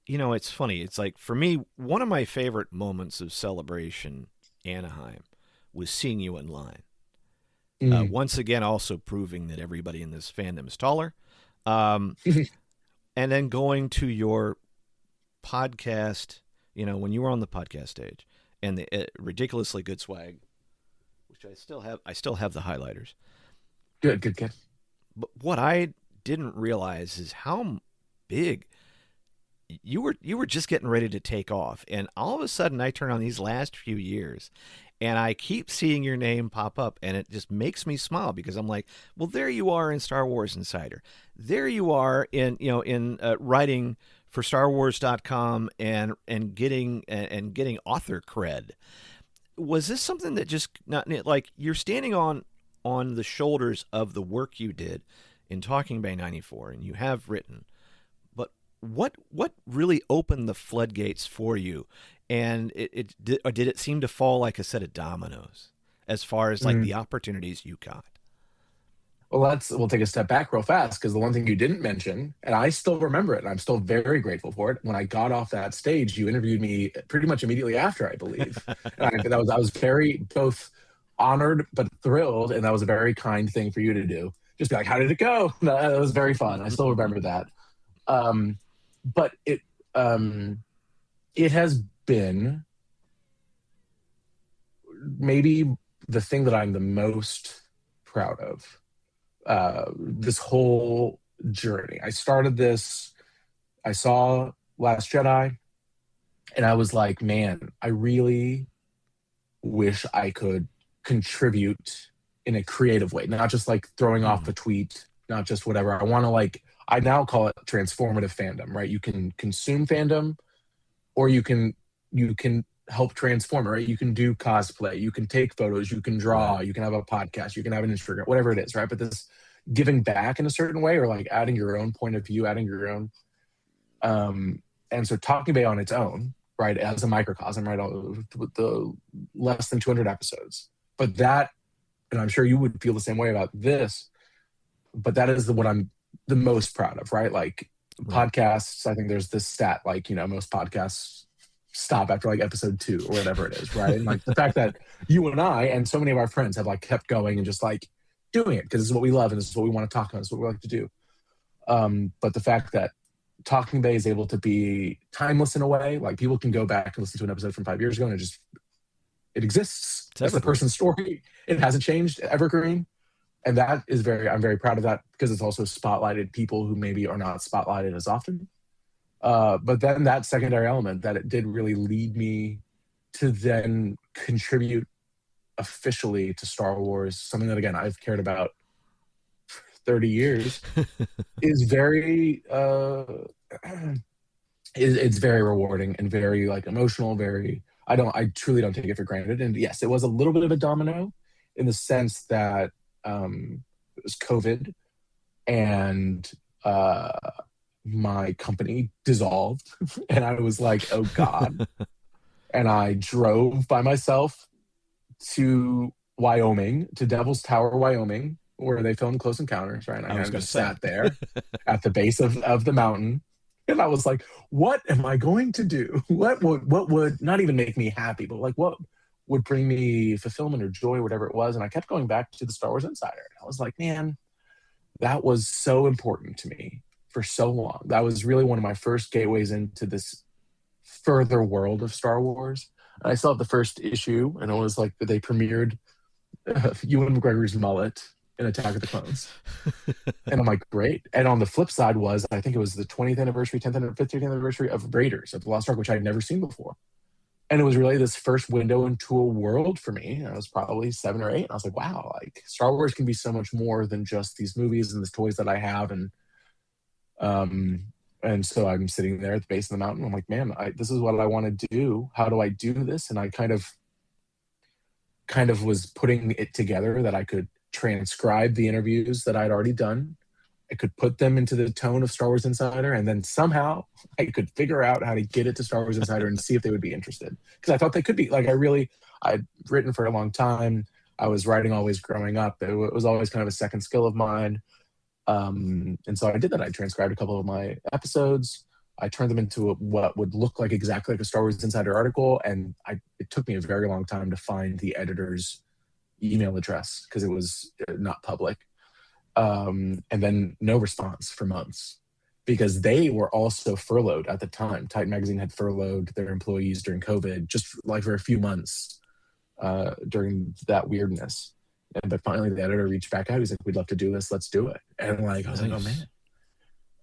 It's funny. It's like, for me, one of my favorite moments of Celebration Anaheim was seeing you in line. Once again, also proving that everybody in this fandom is taller. And then going to your podcast, when you were on the podcast stage, and the ridiculously good swag, which I still have the highlighters. Good. But what I didn't realize is how big you were just getting ready to take off. And all of a sudden I turn on these last few years, And I keep seeing your name pop up, and it just makes me smile because I'm like, well, there you are in Star Wars Insider. There you are in writing for StarWars.com and getting author cred. Was this something that just not like you're standing on the shoulders of the work you did in Talking Bay 94, and you have written, but what really opened the floodgates for you? And did it seem to fall like a set of dominoes as far as like the opportunities you got? Well, we'll take a step back real fast, because the one thing you didn't mention, and I still remember it, and I'm still very grateful for it. When I got off that stage, you interviewed me pretty much immediately after, I believe. And I was very both honored but thrilled, and that was a very kind thing for you to do. Just be like, "How did it go?" No, it was very fun. I still remember that. But it has been maybe the thing that I'm the most proud of. This whole journey. I started this, I saw Last Jedi, and I was like, man, I really wish I could contribute in a creative way, not just like throwing off a tweet, not just whatever. I now call it transformative fandom, right? You can consume fandom, or you can help transform it, right? You can do cosplay, you can take photos, you can draw, you can have a podcast, you can have an Instagram, whatever it is, right? But this giving back in a certain way, or like adding your own point of view, adding your own. And so Talking Bay on its own, right, as a microcosm, right, with the less than 200 episodes. But that, and I'm sure you would feel the same way about this, but that is what I'm the most proud of, right? Like podcasts, I think there's this stat, like, most podcasts stop after like episode 2 or whatever it is, right? And like the fact that you and I and so many of our friends have like kept going and just like doing it because this is what we love and this is what we want to talk about, this is what we like to do. But the fact that Talking Bay is able to be timeless in a way, like people can go back and listen to an episode from 5 years ago and it exists. That's the person's story. It hasn't changed, evergreen. And that is I'm very proud of that, because it's also spotlighted people who maybe are not spotlighted as often. But then that secondary element, that it did really lead me to then contribute officially to Star Wars, something that, again, I've cared about for 30 years, is very, it's very rewarding and very like emotional, I truly don't take it for granted. And yes, it was a little bit of a domino in the sense that it was COVID and my company dissolved and I was like, oh God. And I drove by myself to Wyoming, to Devil's Tower, Wyoming, where they filmed Close Encounters, right? And I just sat there at the base of the mountain. And I was like, what am I going to do? What would not even make me happy, but like what would bring me fulfillment or joy, whatever it was. And I kept going back to the Star Wars Insider. And I was like, man, that was so important to me for so long. That was really one of my first gateways into this further world of Star Wars. And I saw the first issue, and it was like they premiered Ewan McGregor's mullet in Attack of the Clones. And I'm like, great. And on the flip side was, I think it was the 20th anniversary, 10th and 50th anniversary of Raiders of the Lost Ark, which I had never seen before. And it was really this first window into a world for me. And I was probably 7 or 8. And I was like, wow, like Star Wars can be so much more than just these movies and the toys that I have. And so I'm sitting there at the base of the mountain. I'm like, man, this is what I want to do. How do I do this? And I kind of was putting it together that I could transcribe the interviews that I'd already done. I could put them into the tone of Star Wars Insider, and then somehow I could figure out how to get it to Star Wars Insider and see if they would be interested. Because I thought they could be. Like, I'd written for a long time. I was writing always growing up. It was always kind of a second skill of mine. And so I did that. I transcribed a couple of my episodes. I turned them into what would look like exactly like a Star Wars Insider article. And it took me a very long time to find the editor's email address because it was not public. And then no response for months because they were also furloughed at the time. Titan Magazine had furloughed their employees during COVID, just like for a few months during that weirdness. But finally the editor reached back out. He's like, we'd love to do this. Let's do it. And I was like, oh man.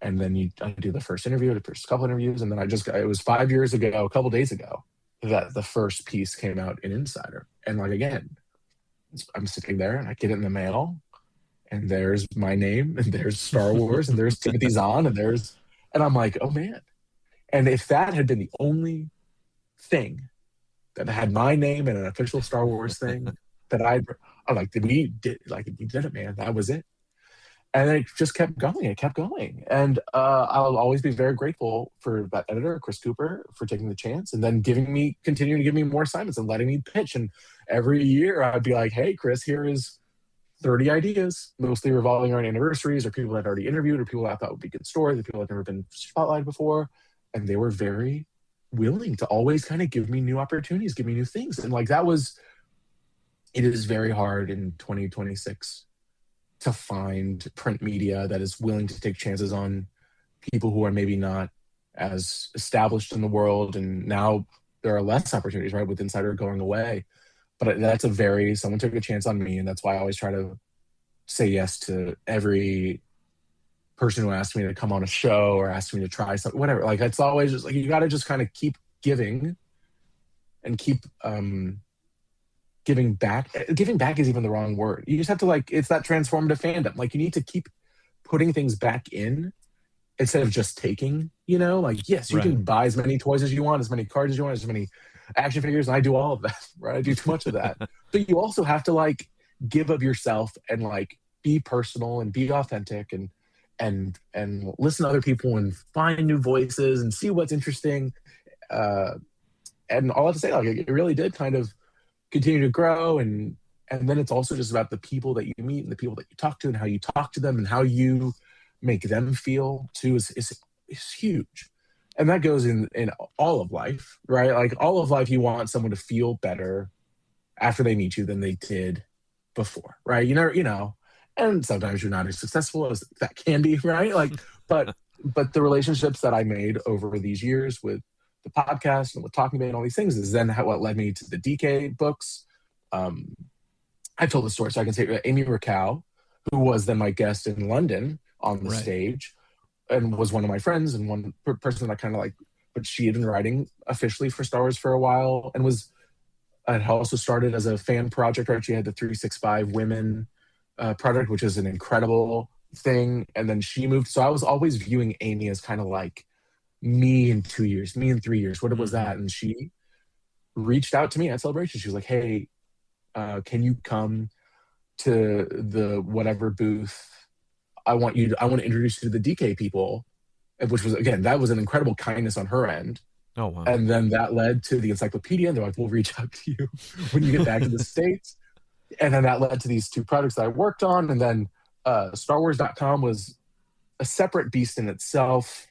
And then I do the first interview, the first couple interviews. And then it was 5 years ago, a couple days ago, that the first piece came out in Insider. And like, again, I'm sitting there and I get it in the mail, and there's my name, and there's Star Wars, and there's Timothy Zahn, and I'm like, oh man. And if that had been the only thing that had my name and an official Star Wars thing that I'm like, we did it, man. That was it. And it just kept going. It kept going. And I'll always be very grateful for that editor, Chris Cooper, for taking the chance and then continuing to give me more assignments and letting me pitch. And every year I'd be like, hey, Chris, here is 30 ideas, mostly revolving around anniversaries or people I'd already interviewed or people I thought would be good stories, or people I'd never been spotlighted before. And they were very willing to always kind of give me new opportunities, give me new things. And like it is very hard in 2026 to find print media that is willing to take chances on people who are maybe not as established in the world. And now there are less opportunities, right, with Insider going away. But that's someone took a chance on me, and that's why I always try to say yes to every person who asked me to come on a show or asked me to try something, whatever. Like, it's always just like, you got to just kind of keep giving and keep giving back. Giving back is even the wrong word. You just have to, like, it's that transformative fandom. Like, you need to keep putting things back in instead of just taking, like, yes, you can buy as many toys as you want, as many cards as you want, as many action figures, and I do all of that, right? I do too much of that. But you also have to, like, give of yourself and, like, be personal and be authentic and listen to other people and find new voices and see what's interesting. And all I have to say, like, it really did kind of continue to grow. And then it's also just about the people that you meet and the people that you talk to and how you talk to them and how you make them feel too is huge. And that goes in all of life, right? Like, all of life, you want someone to feel better after they meet you than they did before, right? And sometimes you're not as successful as that can be, right? Like, but the relationships that I made over these years with the podcast and with Talking Bay and all these things is then what led me to the DK books. I've told the story, so I can say Amy Rakow, who was then my guest in London on the stage, and was one of my friends and one person that I kind of like, but she had been writing officially for Star Wars for a while and had also started as a fan project, right? She had the 365 Women project, which is an incredible thing. And then she moved. So I was always viewing Amy as kind of like me in 2 years, me in 3 years. What was that? And she reached out to me at Celebration. She was like, hey, can you come to the whatever booth? I want to introduce you to the DK people, which was, again, that was an incredible kindness on her end. Oh, wow. And then that led to the encyclopedia, and they're like, we'll reach out to you when you get back to the States. And then that led to these two projects that I worked on. And then StarWars.com was a separate beast in itself,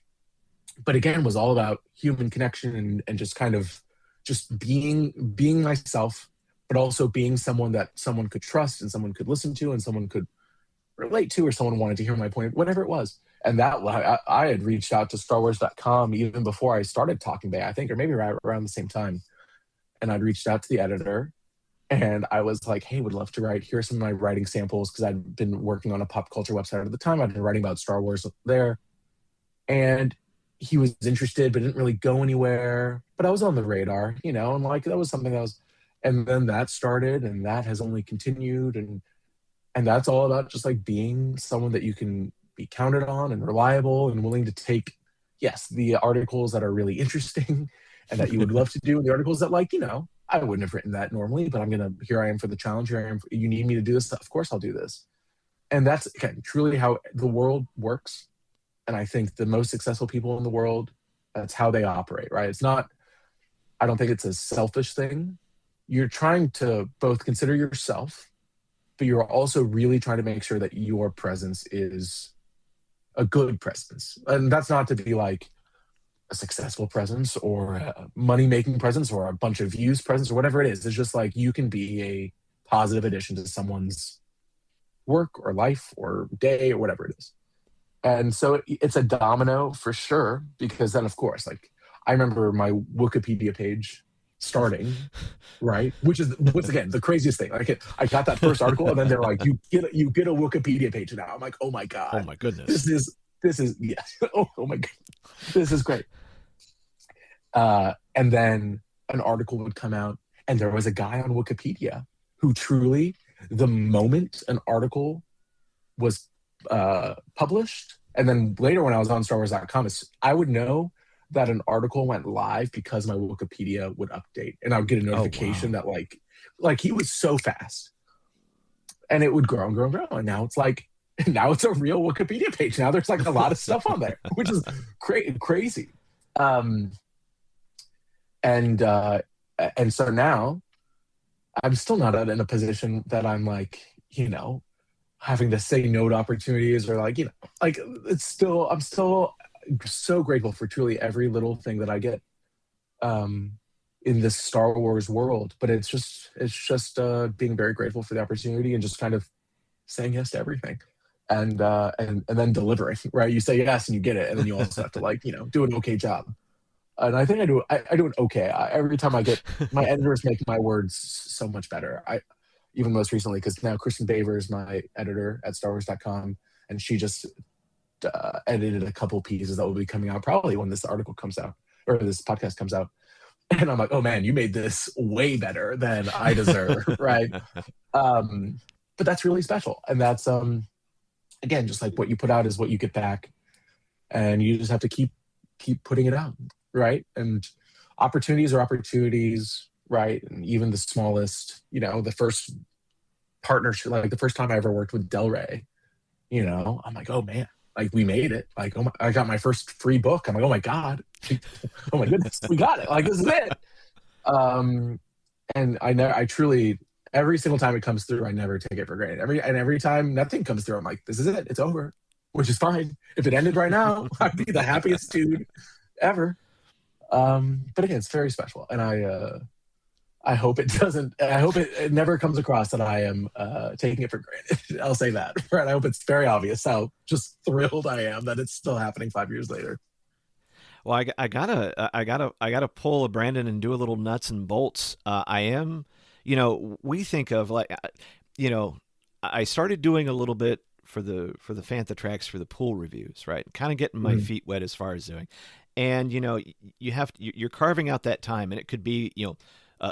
but again, was all about human connection and just kind of just being myself, but also being someone that someone could trust and someone could listen to and someone could relate to, or someone wanted to hear my point, whatever it was. And that I had reached out to StarWars.com even before I started Talking Bay, I think, or maybe right around the same time. And I'd reached out to the editor, and I was like, hey, would love to write. Here are some of my writing samples, because I'd been working on a pop culture website at the time. I'd been writing about Star Wars there. And he was interested, but didn't really go anywhere. But I was on the radar, and like, that was something that was, and then that started, and that has only continued. And that's all about just like being someone that you can be counted on and reliable and willing to take, yes, the articles that are really interesting and that you would love to do, and the articles that, like, I wouldn't have written that normally, but here I am for the challenge. Here I am. You need me to do this. Of course I'll do this. And that's, again, truly how the world works. And I think the most successful people in the world, that's how they operate, right? It's not, I don't think it's a selfish thing. You're trying to both consider yourself, but you're also really trying to make sure that your presence is a good presence. And that's not to be like a successful presence or a money-making presence or a bunch of views presence or whatever it is. It's just like, you can be a positive addition to someone's work or life or day or whatever it is. And so it's a domino for sure, because then, of course, like, I remember my Wookiepedia page starting, right? Which is, once again, the craziest thing. Like, I got that first article, and then they're like, you get a Wookiepedia page now. I'm like, oh my God. Oh my goodness. This is yeah. Oh my God. This is great. And then an article would come out, And there was a guy on Wookiepedia who truly, the moment an article was published, and then later when I was on StarWars.com, I would know that an article went live because my Wookiepedia would update, and I would get a notification that like he was so fast, and it would grow and grow and grow, and now it's a real Wookiepedia page. Now there's like a lot of stuff on there, which is crazy. And so now I'm still not in a position that I'm like, having to say no to opportunities or like I'm still so grateful for truly every little thing that I get in this Star Wars world. But it's just being very grateful for the opportunity and just kind of saying yes to everything. And then delivering, right? You say yes and you get it, and then you also have to do an okay job. And I think I do it okay. Every time I get my editors make my words so much better. Even most recently, because now Kristen Baver is my editor at StarWars.com, and she just edited a couple pieces that will be coming out probably when this article comes out or this podcast comes out. And I'm like, oh man, you made this way better than I deserve, right? But that's really special, and that's again, just like what you put out is what you get back, and you just have to keep putting it out, right? And opportunities are opportunities. Right. And even the smallest, the first partnership, like the first time I ever worked with Del Rey, I'm like, oh man, like we made it. Like, I got my first free book. I'm like, oh my God. Oh my goodness, we got it. Like, this is it. And I truly, every single time it comes through, I never take it for granted. Every time nothing comes through, I'm like, this is it. It's over, which is fine. If it ended right now, I'd be the happiest dude ever. But again, it's very special. And I hope it doesn't. I hope it never comes across that I am taking it for granted. I'll say that. Right. I hope it's very obvious how just thrilled I am that it's still happening 5 years later. Well, I gotta pull a Brandon and do a little nuts and bolts. I am, we think of I started doing a little bit for the Fantha Tracks for the pool reviews, right? Kind of getting my feet wet as far as doing, and you're carving out that time, and it could be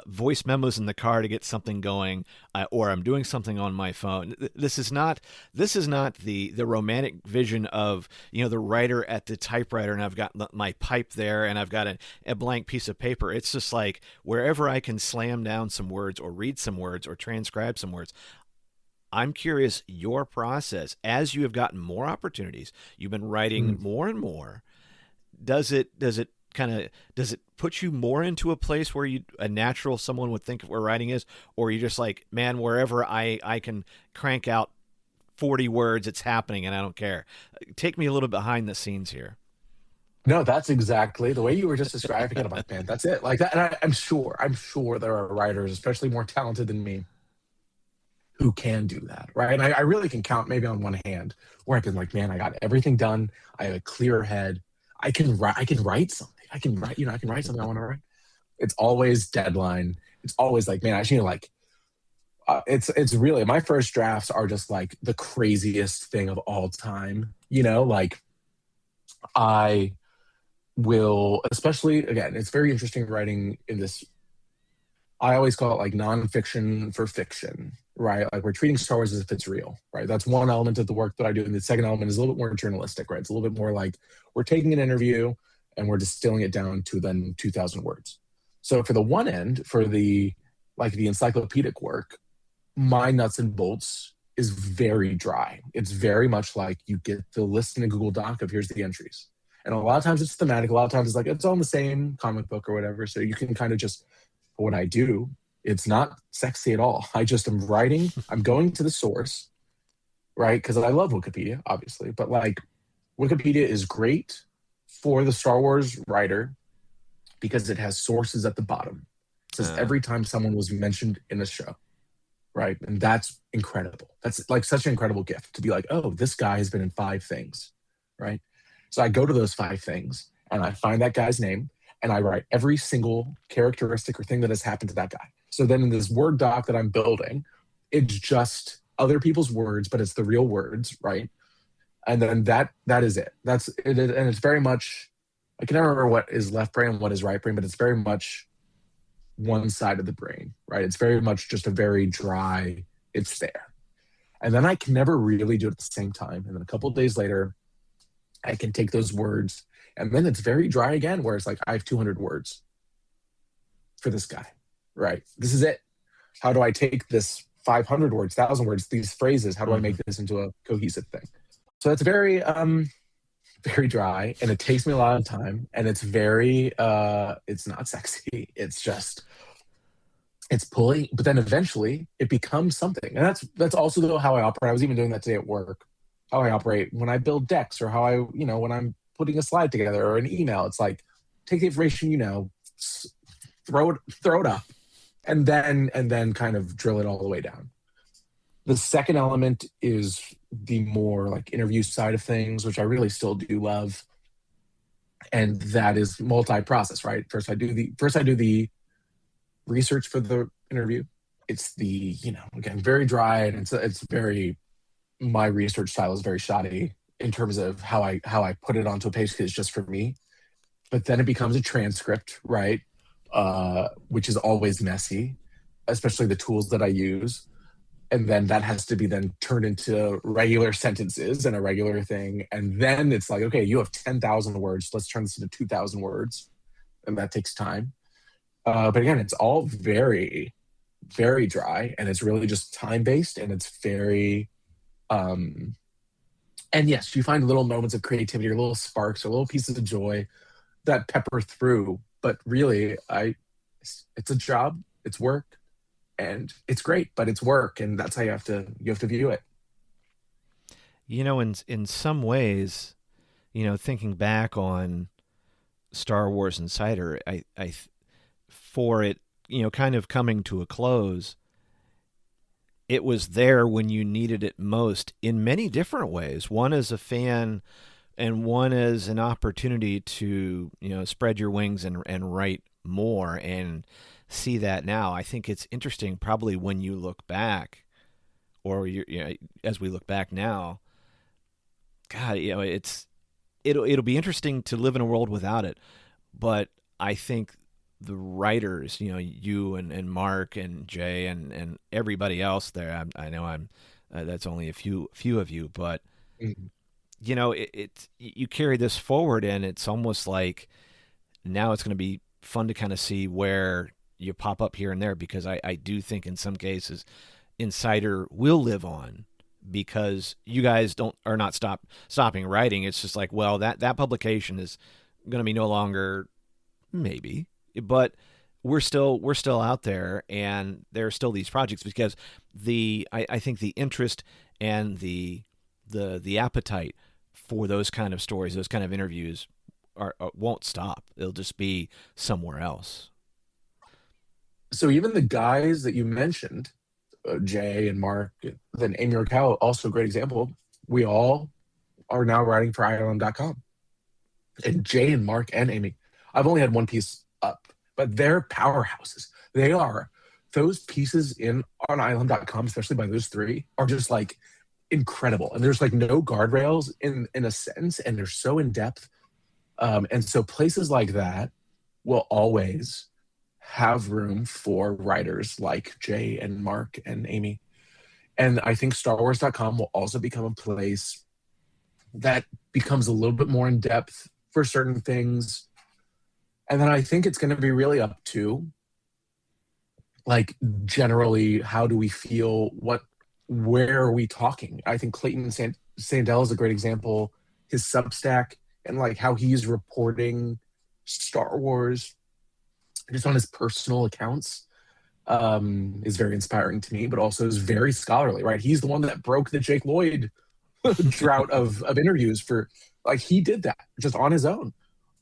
voice memos in the car to get something going, or I'm doing something on my phone. This is not the romantic vision of the writer at the typewriter, and I've got my pipe there, and I've got a blank piece of paper. It's just like wherever I can slam down some words, or read some words, or transcribe some words. I'm curious your process as you have gotten more opportunities. You've been writing more and more. Does it put you more into a place where a natural someone would think of where writing is, or you're just like, man, wherever I can crank out 40 words, it's happening and I don't care? Take me a little behind the scenes here. No, that's exactly the way you were just describing it. I'm like, man, that's it. Like that. And I'm sure there are writers, especially more talented than me, who can do that. Right. And I really can count maybe on one hand where I've been like, man, I got everything done. I have a clear head. I can write something. I can write something I want to write. It's always deadline. It's always like, man, I should it's really, my first drafts are just like the craziest thing of all time. Like I will, especially again, it's very interesting writing in this. I always call it like nonfiction for fiction, right? Like we're treating Star Wars as if it's real, right? That's one element of the work that I do. And the second element is a little bit more journalistic, right? It's a little bit more like we're taking an interview and we're distilling it down to then 2,000 words. So for the one end, for the encyclopedic work, my nuts and bolts is very dry. It's very much like you get the list in a Google Doc of here's the entries. And a lot of times it's thematic. A lot of times it's like, it's all in the same comic book or whatever. So you can kind of just, what I do, it's not sexy at all. I just am writing, I'm going to the source, right? Because I love Wookiepedia, obviously. But like Wookiepedia is great for the Star Wars writer because it has sources at the bottom. It says every time someone was mentioned in a show, right? And that's incredible. That's like such an incredible gift to be like, oh, this guy has been in 5 things, right? So I go to those 5 things and I find that guy's name and I write every single characteristic or thing that has happened to that guy. So then in this Word doc that I'm building, it's just other people's words, but it's the real words, right? And then that is it. That's it. And it's very much, I can never remember what is left brain and what is right brain, but it's very much one side of the brain, right? It's very much just a very dry, it's there. And then I can never really do it at the same time. And then a couple of days later, I can take those words, and then it's very dry again, where it's like, I have 200 words for this guy, right? This is it. How do I take this 500 words, 1,000 words, these phrases, how do I make this into a cohesive thing? So it's very, very dry, and it takes me a lot of time, and it's very, it's not sexy. It's just, it's pulling, but then eventually it becomes something. And that's also though how I operate. I was even doing that today at work, how I operate when I build decks, or how I, when I'm putting a slide together or an email. It's like, take the information, throw it up, and then kind of drill it all the way down. The second element is the more like interview side of things, which I really still do love. And that is multi-process, right? First I do the research for the interview. It's the, again, very dry, and it's very, my research style is very shoddy in terms of how I put it onto a page, because it's just for me. But then it becomes a transcript, right? Which is always messy, especially the tools that I use. And then that has to be then turned into regular sentences and a regular thing. And then it's like, okay, you have 10,000 words. Let's turn this into 2,000 words. And that takes time. But again, it's all very, very dry, and it's really just time-based, and it's very, and yes, you find little moments of creativity or little sparks or little pieces of joy that pepper through. But really, it's a job, it's work, and it's great, but it's work, and that's how you have to view it. In some ways, thinking back on Star Wars Insider, I for it, kind of coming to a close, it was there when you needed it most in many different ways. One as a fan, and one as an opportunity to, spread your wings and write more, and see that now. I think it's interesting, probably when you look back, or as we look back now, God, it'll be interesting to live in a world without it. But I think the writers, you and Mark and Jay and everybody else there, I know that's only a few of you, but you carry this forward, and it's almost like now it's going to be fun to kind of see where you pop up here and there, because I do think in some cases Insider will live on, because you guys are not stopping writing. It's just like, well, that publication is going to be no longer, maybe, but we're still out there, and there are still these projects, because I think the interest and the appetite for those kind of stories, those kind of interviews won't stop. It'll just be somewhere else. So even the guys that you mentioned, Jay and Mark, then Amy Raquel, also a great example. We all are now writing for ILM.com. And Jay and Mark and Amy, I've only had one piece up, but they're powerhouses. They are. Those pieces on ILM.com, especially by those three, are just like incredible. And there's like no guardrails in a sentence, and they're so in depth. And so places like that will always have room for writers like Jay and Mark and Amy. And I think StarWars.com will also become a place that becomes a little bit more in depth for certain things. And then I think it's going to be really up to, like, generally, how do we feel? Where are we talking? I think Clayton Sandell is a great example. His Substack and like how he's reporting Star Wars just on his personal accounts is very inspiring to me, but also is very scholarly, right? He's the one that broke the Jake Lloyd drought of interviews for, like, he did that just on his own.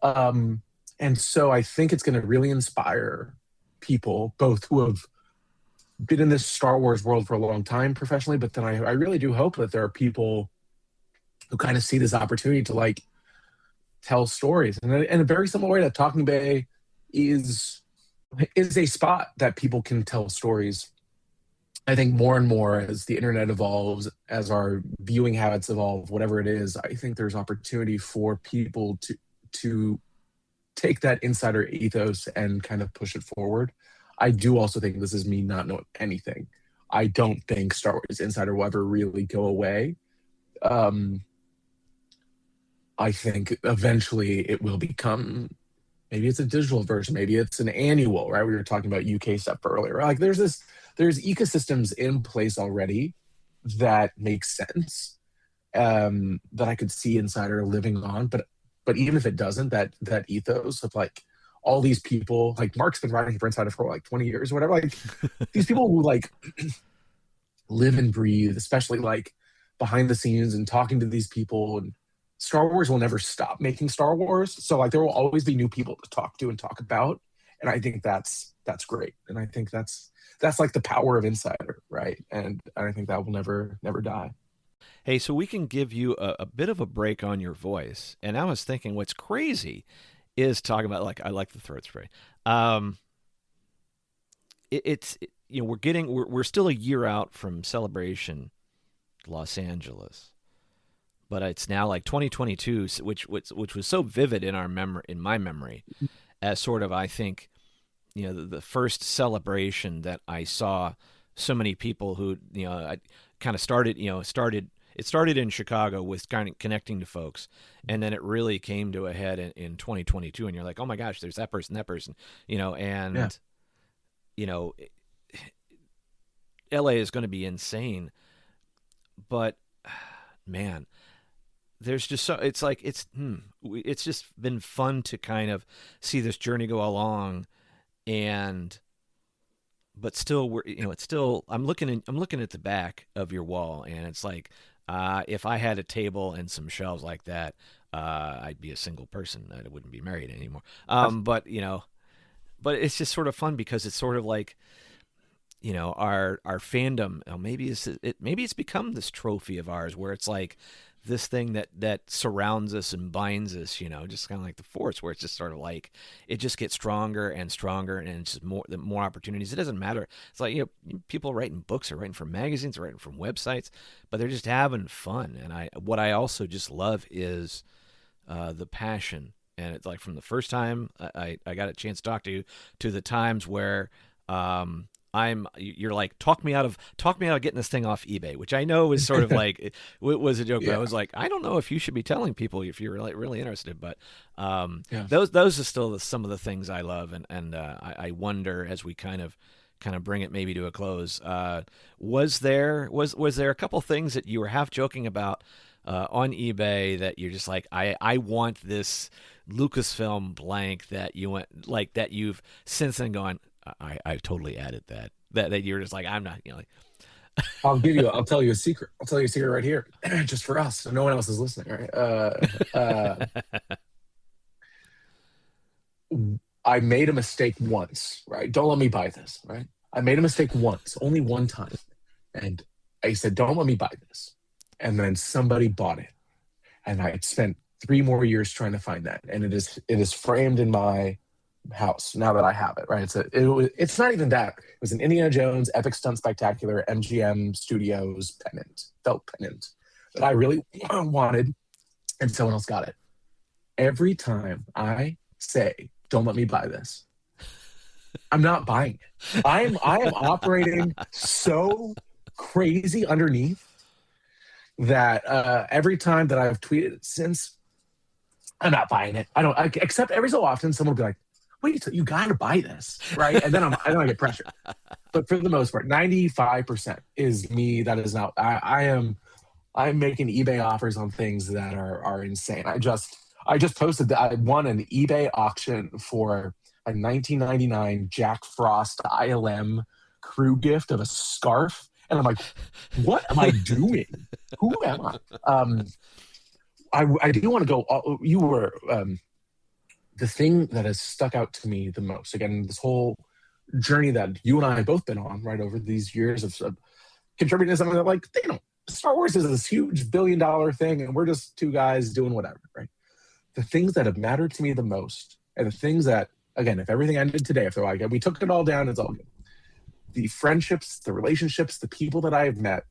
And so I think it's going to really inspire people, both who have been in this Star Wars world for a long time professionally, but then I really do hope that there are people who kind of see this opportunity to, like, tell stories. And in a very similar way that Talking Bay is a spot that people can tell stories. I think more and more as the internet evolves, as our viewing habits evolve, whatever it is, I think there's opportunity for people to take that insider ethos and kind of push it forward. I do also think this is me not knowing anything. I don't think Star Wars Insider will ever really go away. I think eventually it will become, maybe it's a digital version, maybe it's an annual, right? We were talking about UK stuff earlier. Like there's ecosystems in place already that make sense, that I could see Insider living on. But even if it doesn't, that ethos of like all these people, like Mark's been writing for Insider for like 20 years or whatever. Like these people who like live and breathe, especially like behind the scenes and talking to these people, and Star Wars will never stop making Star Wars. So like there will always be new people to talk to and talk about. And I think that's great. And I think that's like the power of Insider, right? And I think that will never die. Hey, so we can give you a bit of a break on your voice. And I was thinking what's crazy is talking about, like, I like the throat spray. We're still a year out from Celebration Los Angeles. But it's now like 2022, which was so vivid in my memory, as sort of, I think, the first celebration that I saw so many people who, I kind of started in Chicago with kind of connecting to folks, and then it really came to a head in 2022, and you're like, oh my gosh, there's that person, and LA is going to be insane, but man, there's just it's just been fun to kind of see this journey go along, but still I'm looking at the back of your wall, and it's like, if I had a table and some shelves like that, I'd be a single person. I wouldn't be married anymore. But it's just sort of fun because it's sort of like, our fandom, maybe it's become this trophy of ours where it's like this thing that surrounds us and binds us, just kind of like the Force, where it's just sort of like it just gets stronger and stronger, and it's just more opportunities. It doesn't matter. It's like, people writing books, are writing for magazines, are writing from websites, but they're just having fun. And what I also just love is the passion. And it's like from the first time I got a chance to talk to you to the times where you're like, talk me out of getting this thing off eBay, which I know is sort of like, it was a joke, but I was like, I don't know if you should be telling people if you're like really interested, but those are still some of the things I love. And I wonder, as we kind of bring it maybe to a close, was there a couple things that you were half joking about on eBay that you're just like, I want this Lucasfilm blank, that you went like, that you've since then gone, I totally added that you're just like, I'm not, like. I'll tell you a secret. I'll tell you a secret right here, just for us, so no one else is listening, right? I made a mistake once, right? Don't let me buy this, right? I made a mistake once, only one time, and I said, don't let me buy this, and then somebody bought it, and I spent 3 more years trying to find that, and it is framed in my house now that I have it, right? It's not even that. It was an Indiana Jones Epic Stunt Spectacular MGM Studios felt pennant that I really wanted, and someone else got it. Every time I say, don't let me buy this, I'm not buying it. I am operating so crazy underneath that every time that I've tweeted it since, I'm not buying it. Except every so often someone will be like, wait, you got to buy this, right? And then I get pressure. But for the most part, 95% is me. That is not. I'm making eBay offers on things that are insane. I just posted that I won an eBay auction for a 1999 Jack Frost ILM crew gift of a scarf, and I'm like, what am I doing? Who am I? I do want to go. You were. The thing that has stuck out to me the most, again, this whole journey that you and I have both been on, right, over these years of contributing to something that, like, Star Wars is this huge $1 billion thing, and we're just 2 guys doing whatever, right? The things that have mattered to me the most, and the things that, again, if everything ended today, if they're like, we took it all down, it's all good. The friendships, the relationships, the people that I have met,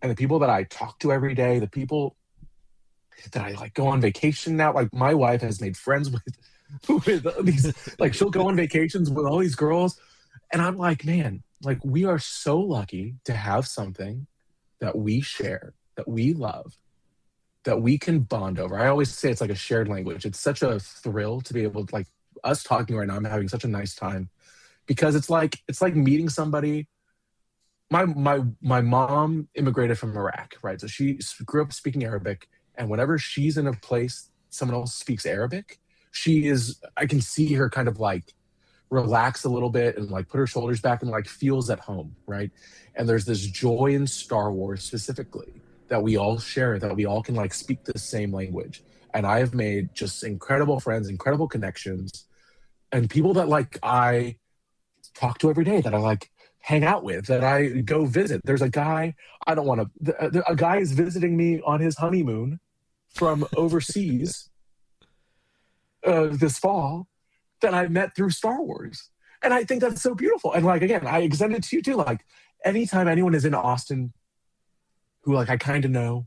and the people that I talk to every day, the people that I like go on vacation now, like my wife has made friends with these, like she'll go on vacations with all these girls, And I'm like, man, like we are so lucky to have something that we share, that we love, that we can bond over. I always say it's like a shared language. It's such a thrill to be able to, like, us talking right now, I'm having such a nice time because it's like meeting somebody. My mom immigrated from Iraq, right? So she grew up speaking Arabic, and whenever she's in a place someone else speaks Arabic, I can see her kind of like relax a little bit and like put her shoulders back and like feels at home, right? And there's this joy in Star Wars specifically that we all share, that we all can like speak the same language. And I have made just incredible friends, incredible connections, and people that like I talk to every day, that I like hang out with, that I go visit. There's a guy, a guy is visiting me on his honeymoon from overseas this fall that I met through Star Wars. And I think that's so beautiful. And like, again, I extend it to you too. Like anytime anyone is in Austin who like I kind of know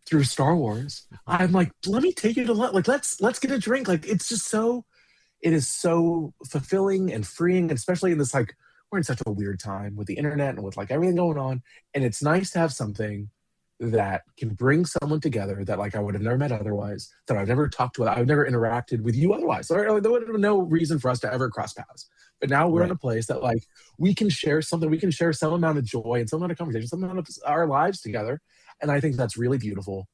through Star Wars, I'm like, let me take you to lunch. Like, let's get a drink. Like, it is so fulfilling and freeing, and especially in this, like, we're in such a weird time with the internet and with like everything going on. And it's nice to have something that can bring someone together that like I would have never met otherwise, that I've never talked to, I've never interacted with you otherwise. So there would have been no reason for us to ever cross paths. But now we're in a place that like we can share something, we can share some amount of joy and some amount of conversation, some amount of our lives together. And I think that's really beautiful.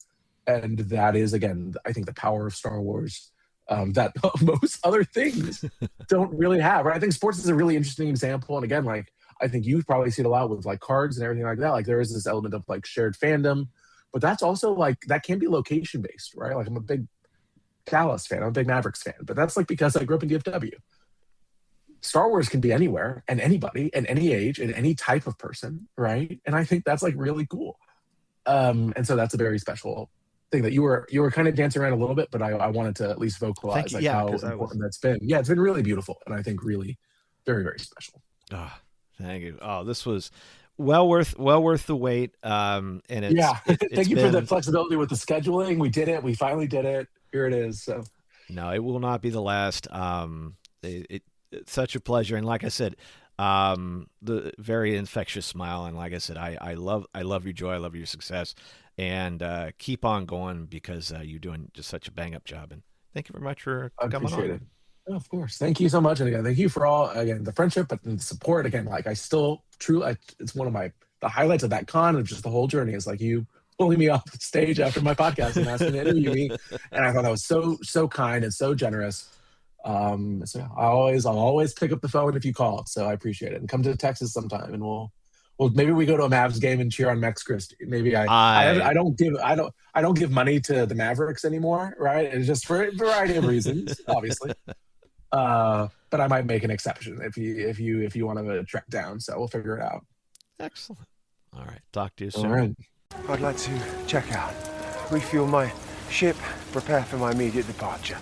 And that is, again, I think the power of Star Wars that most other things don't really have, right? I think sports is a really interesting example. And again, like, I think you probably see it a lot with like cards and everything like that. Like there is this element of like shared fandom, but that's also like, that can be location based, right? Like I'm a big Dallas fan, I'm a big Mavericks fan, but that's like because I grew up in DFW. Star Wars can be anywhere and anybody and any age and any type of person, right? And I think that's like really cool. And so that's a very special thing that you were kind of dancing around a little bit, but I wanted to at least vocalize like how important that's been. Yeah, it's been really beautiful, and I think really very, very special. Oh, thank you. Oh, this was well worth the wait. And it's thank you for the flexibility with the scheduling. We did it. We finally did it. Here it is. So no, it will not be the last. It's such a pleasure, and like I said, the very infectious smile, and like I said, I love your joy, I love your success, and keep on going because you're doing just such a bang up job. And thank you very much for coming on. It. Oh, of course, thank you so much, and again, thank you for all the friendship and the support. Again, like it's one of the highlights of that con of just the whole journey is like you pulling me off the stage after my podcast and asking to interview me, and I thought that was so kind and so generous. So I'll always pick up the phone if you call, so I appreciate it. And come to Texas sometime, and we'll maybe we go to a Mavs game and cheer on Max Christie. Maybe I don't give money to the Mavericks anymore, right? It's just for a variety of reasons, obviously. But I might make an exception if you want to track down. So we'll figure it out. Excellent. All right. Talk to you soon. All right. I'd like to check out, refuel my ship, prepare for my immediate departure.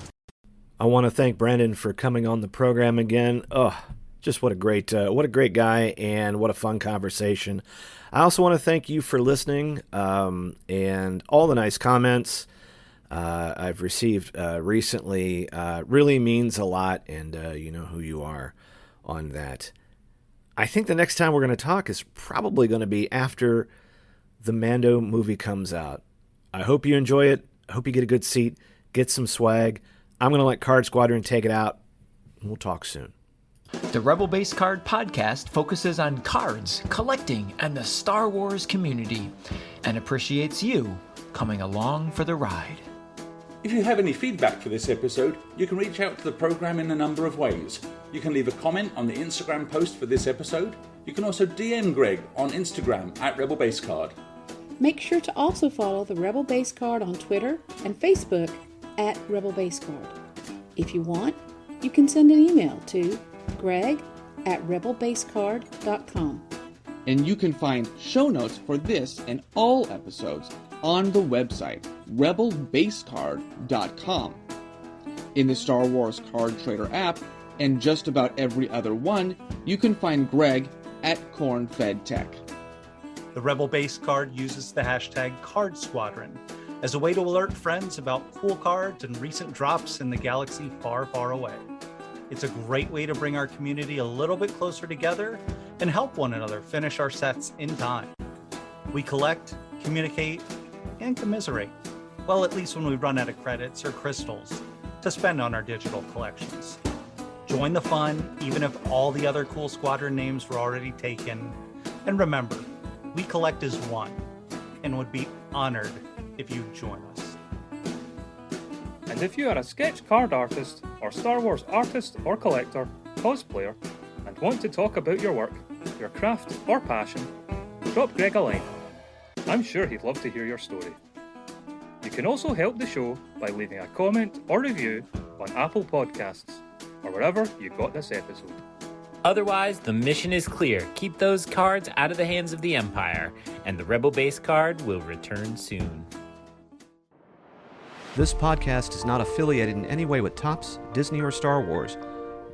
I want to thank Brandon for coming on the program again. Oh, just what a great guy, and what a fun conversation. I also want to thank you for listening and all the nice comments I've received recently. Really means a lot, and you know who you are on that. I think the next time we're going to talk is probably going to be after the Mando movie comes out. I hope you enjoy it. I hope you get a good seat, get some swag. I'm going to let Card Squadron take it out, and we'll talk soon. The Rebel Base Card podcast focuses on cards, collecting, and the Star Wars community, and appreciates you coming along for the ride. If you have any feedback for this episode, you can reach out to the program in a number of ways. You can leave a comment on the Instagram post for this episode. You can also DM Greg on Instagram at Rebel Base Card. Make sure to also follow the Rebel Base Card on Twitter and Facebook at Rebel Base Card. If you want, you can send an email to greg@rebelbasecard.com. And you can find show notes for this and all episodes on the website rebelbasecard.com. In the Star Wars Card Trader app, and just about every other one, you can find Greg at CornFedTech. The Rebel Base Card uses the hashtag Card Squadron as a way to alert friends about cool cards and recent drops in the galaxy far, far away. It's a great way to bring our community a little bit closer together and help one another finish our sets in time. We collect, communicate, and commiserate. Well, at least when we run out of credits or crystals to spend on our digital collections. Join the fun, even if all the other cool squadron names were already taken. And remember, we collect as one and would be honored if you'd join us. And if you are a sketch card artist or Star Wars artist or collector, cosplayer, and want to talk about your work, your craft or passion, drop Greg a line. I'm sure he'd love to hear your story. You can also help the show by leaving a comment or review on Apple Podcasts or wherever you got this episode. Otherwise, the mission is clear. Keep those cards out of the hands of the Empire, and the Rebel Base card will return soon. This podcast is not affiliated in any way with Topps, Disney, or Star Wars,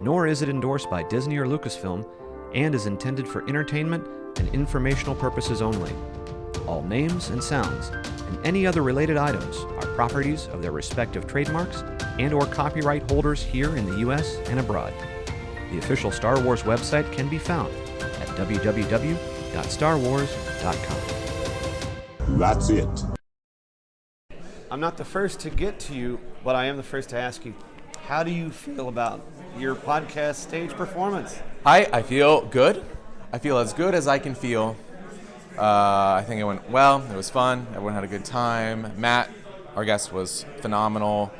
nor is it endorsed by Disney or Lucasfilm, and is intended for entertainment and informational purposes only. All names and sounds and any other related items are properties of their respective trademarks and or copyright holders here in the U.S. and abroad. The official Star Wars website can be found at www.starwars.com. That's it. I'm not the first to get to you, but I am the first to ask you, how do you feel about your podcast stage performance? I feel good. I feel as good as I can feel. I think it went well. It was fun. Everyone had a good time. Matt, our guest, was phenomenal.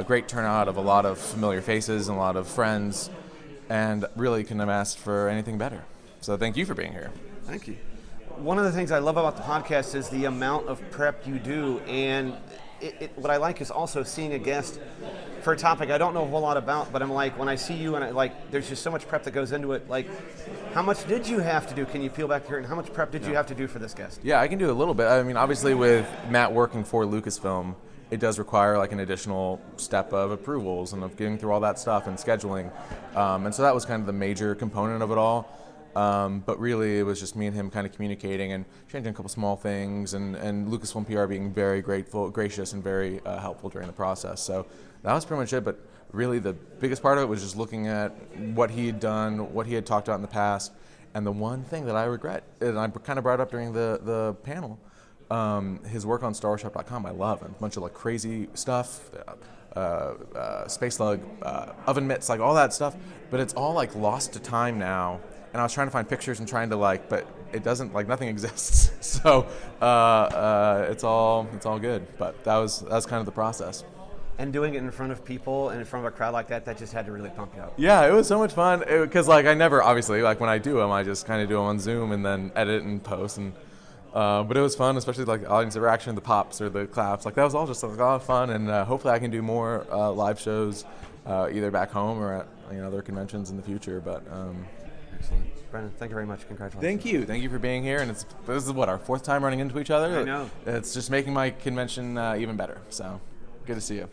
Great turnout of a lot of familiar faces and a lot of friends, and really couldn't have asked for anything better. So thank you for being here. Thank you. One of the things I love about the podcast is the amount of prep you do, and what I like is also seeing a guest for a topic I don't know a whole lot about, but I'm like, when I see you and there's just so much prep that goes into it. Like, how much did you have to do? Can you peel back the curtain? How much prep did you have to do for this guest? Yeah, I can do a little bit. I mean, obviously with Matt working for Lucasfilm, it does require like an additional step of approvals and of getting through all that stuff and scheduling. And so that was kind of the major component of it all. But really, it was just me and him kind of communicating and changing a couple small things, and Lucasfilm PR being very gracious, and very helpful during the process. So that was pretty much it. But really, the biggest part of it was just looking at what he had done, what he had talked about in the past, and the one thing that I regret, and I kind of brought up during the panel, his work on StarWarsShop.com. I love, and a bunch of like crazy stuff. Space Slug, oven mitts, like all that stuff. But it's all like lost to time now. And I was trying to find pictures and trying to but it doesn't, nothing exists. So it's all good. But that was kind of the process. And doing it in front of people and in front of a crowd like that just had to really pump you up. Yeah, it was so much fun. Because I never, obviously, when I do them, I just kind of do them on Zoom and then edit and post. And but it was fun, especially the audience interaction, the pops or the claps. That was all just a lot of fun. And hopefully I can do more live shows either back home or at other conventions in the future. But excellent. Brendan, thank you very much. Congratulations. Thank you for being here. And this is our fourth time running into each other. I know. It's just making my convention even better. So good to see you.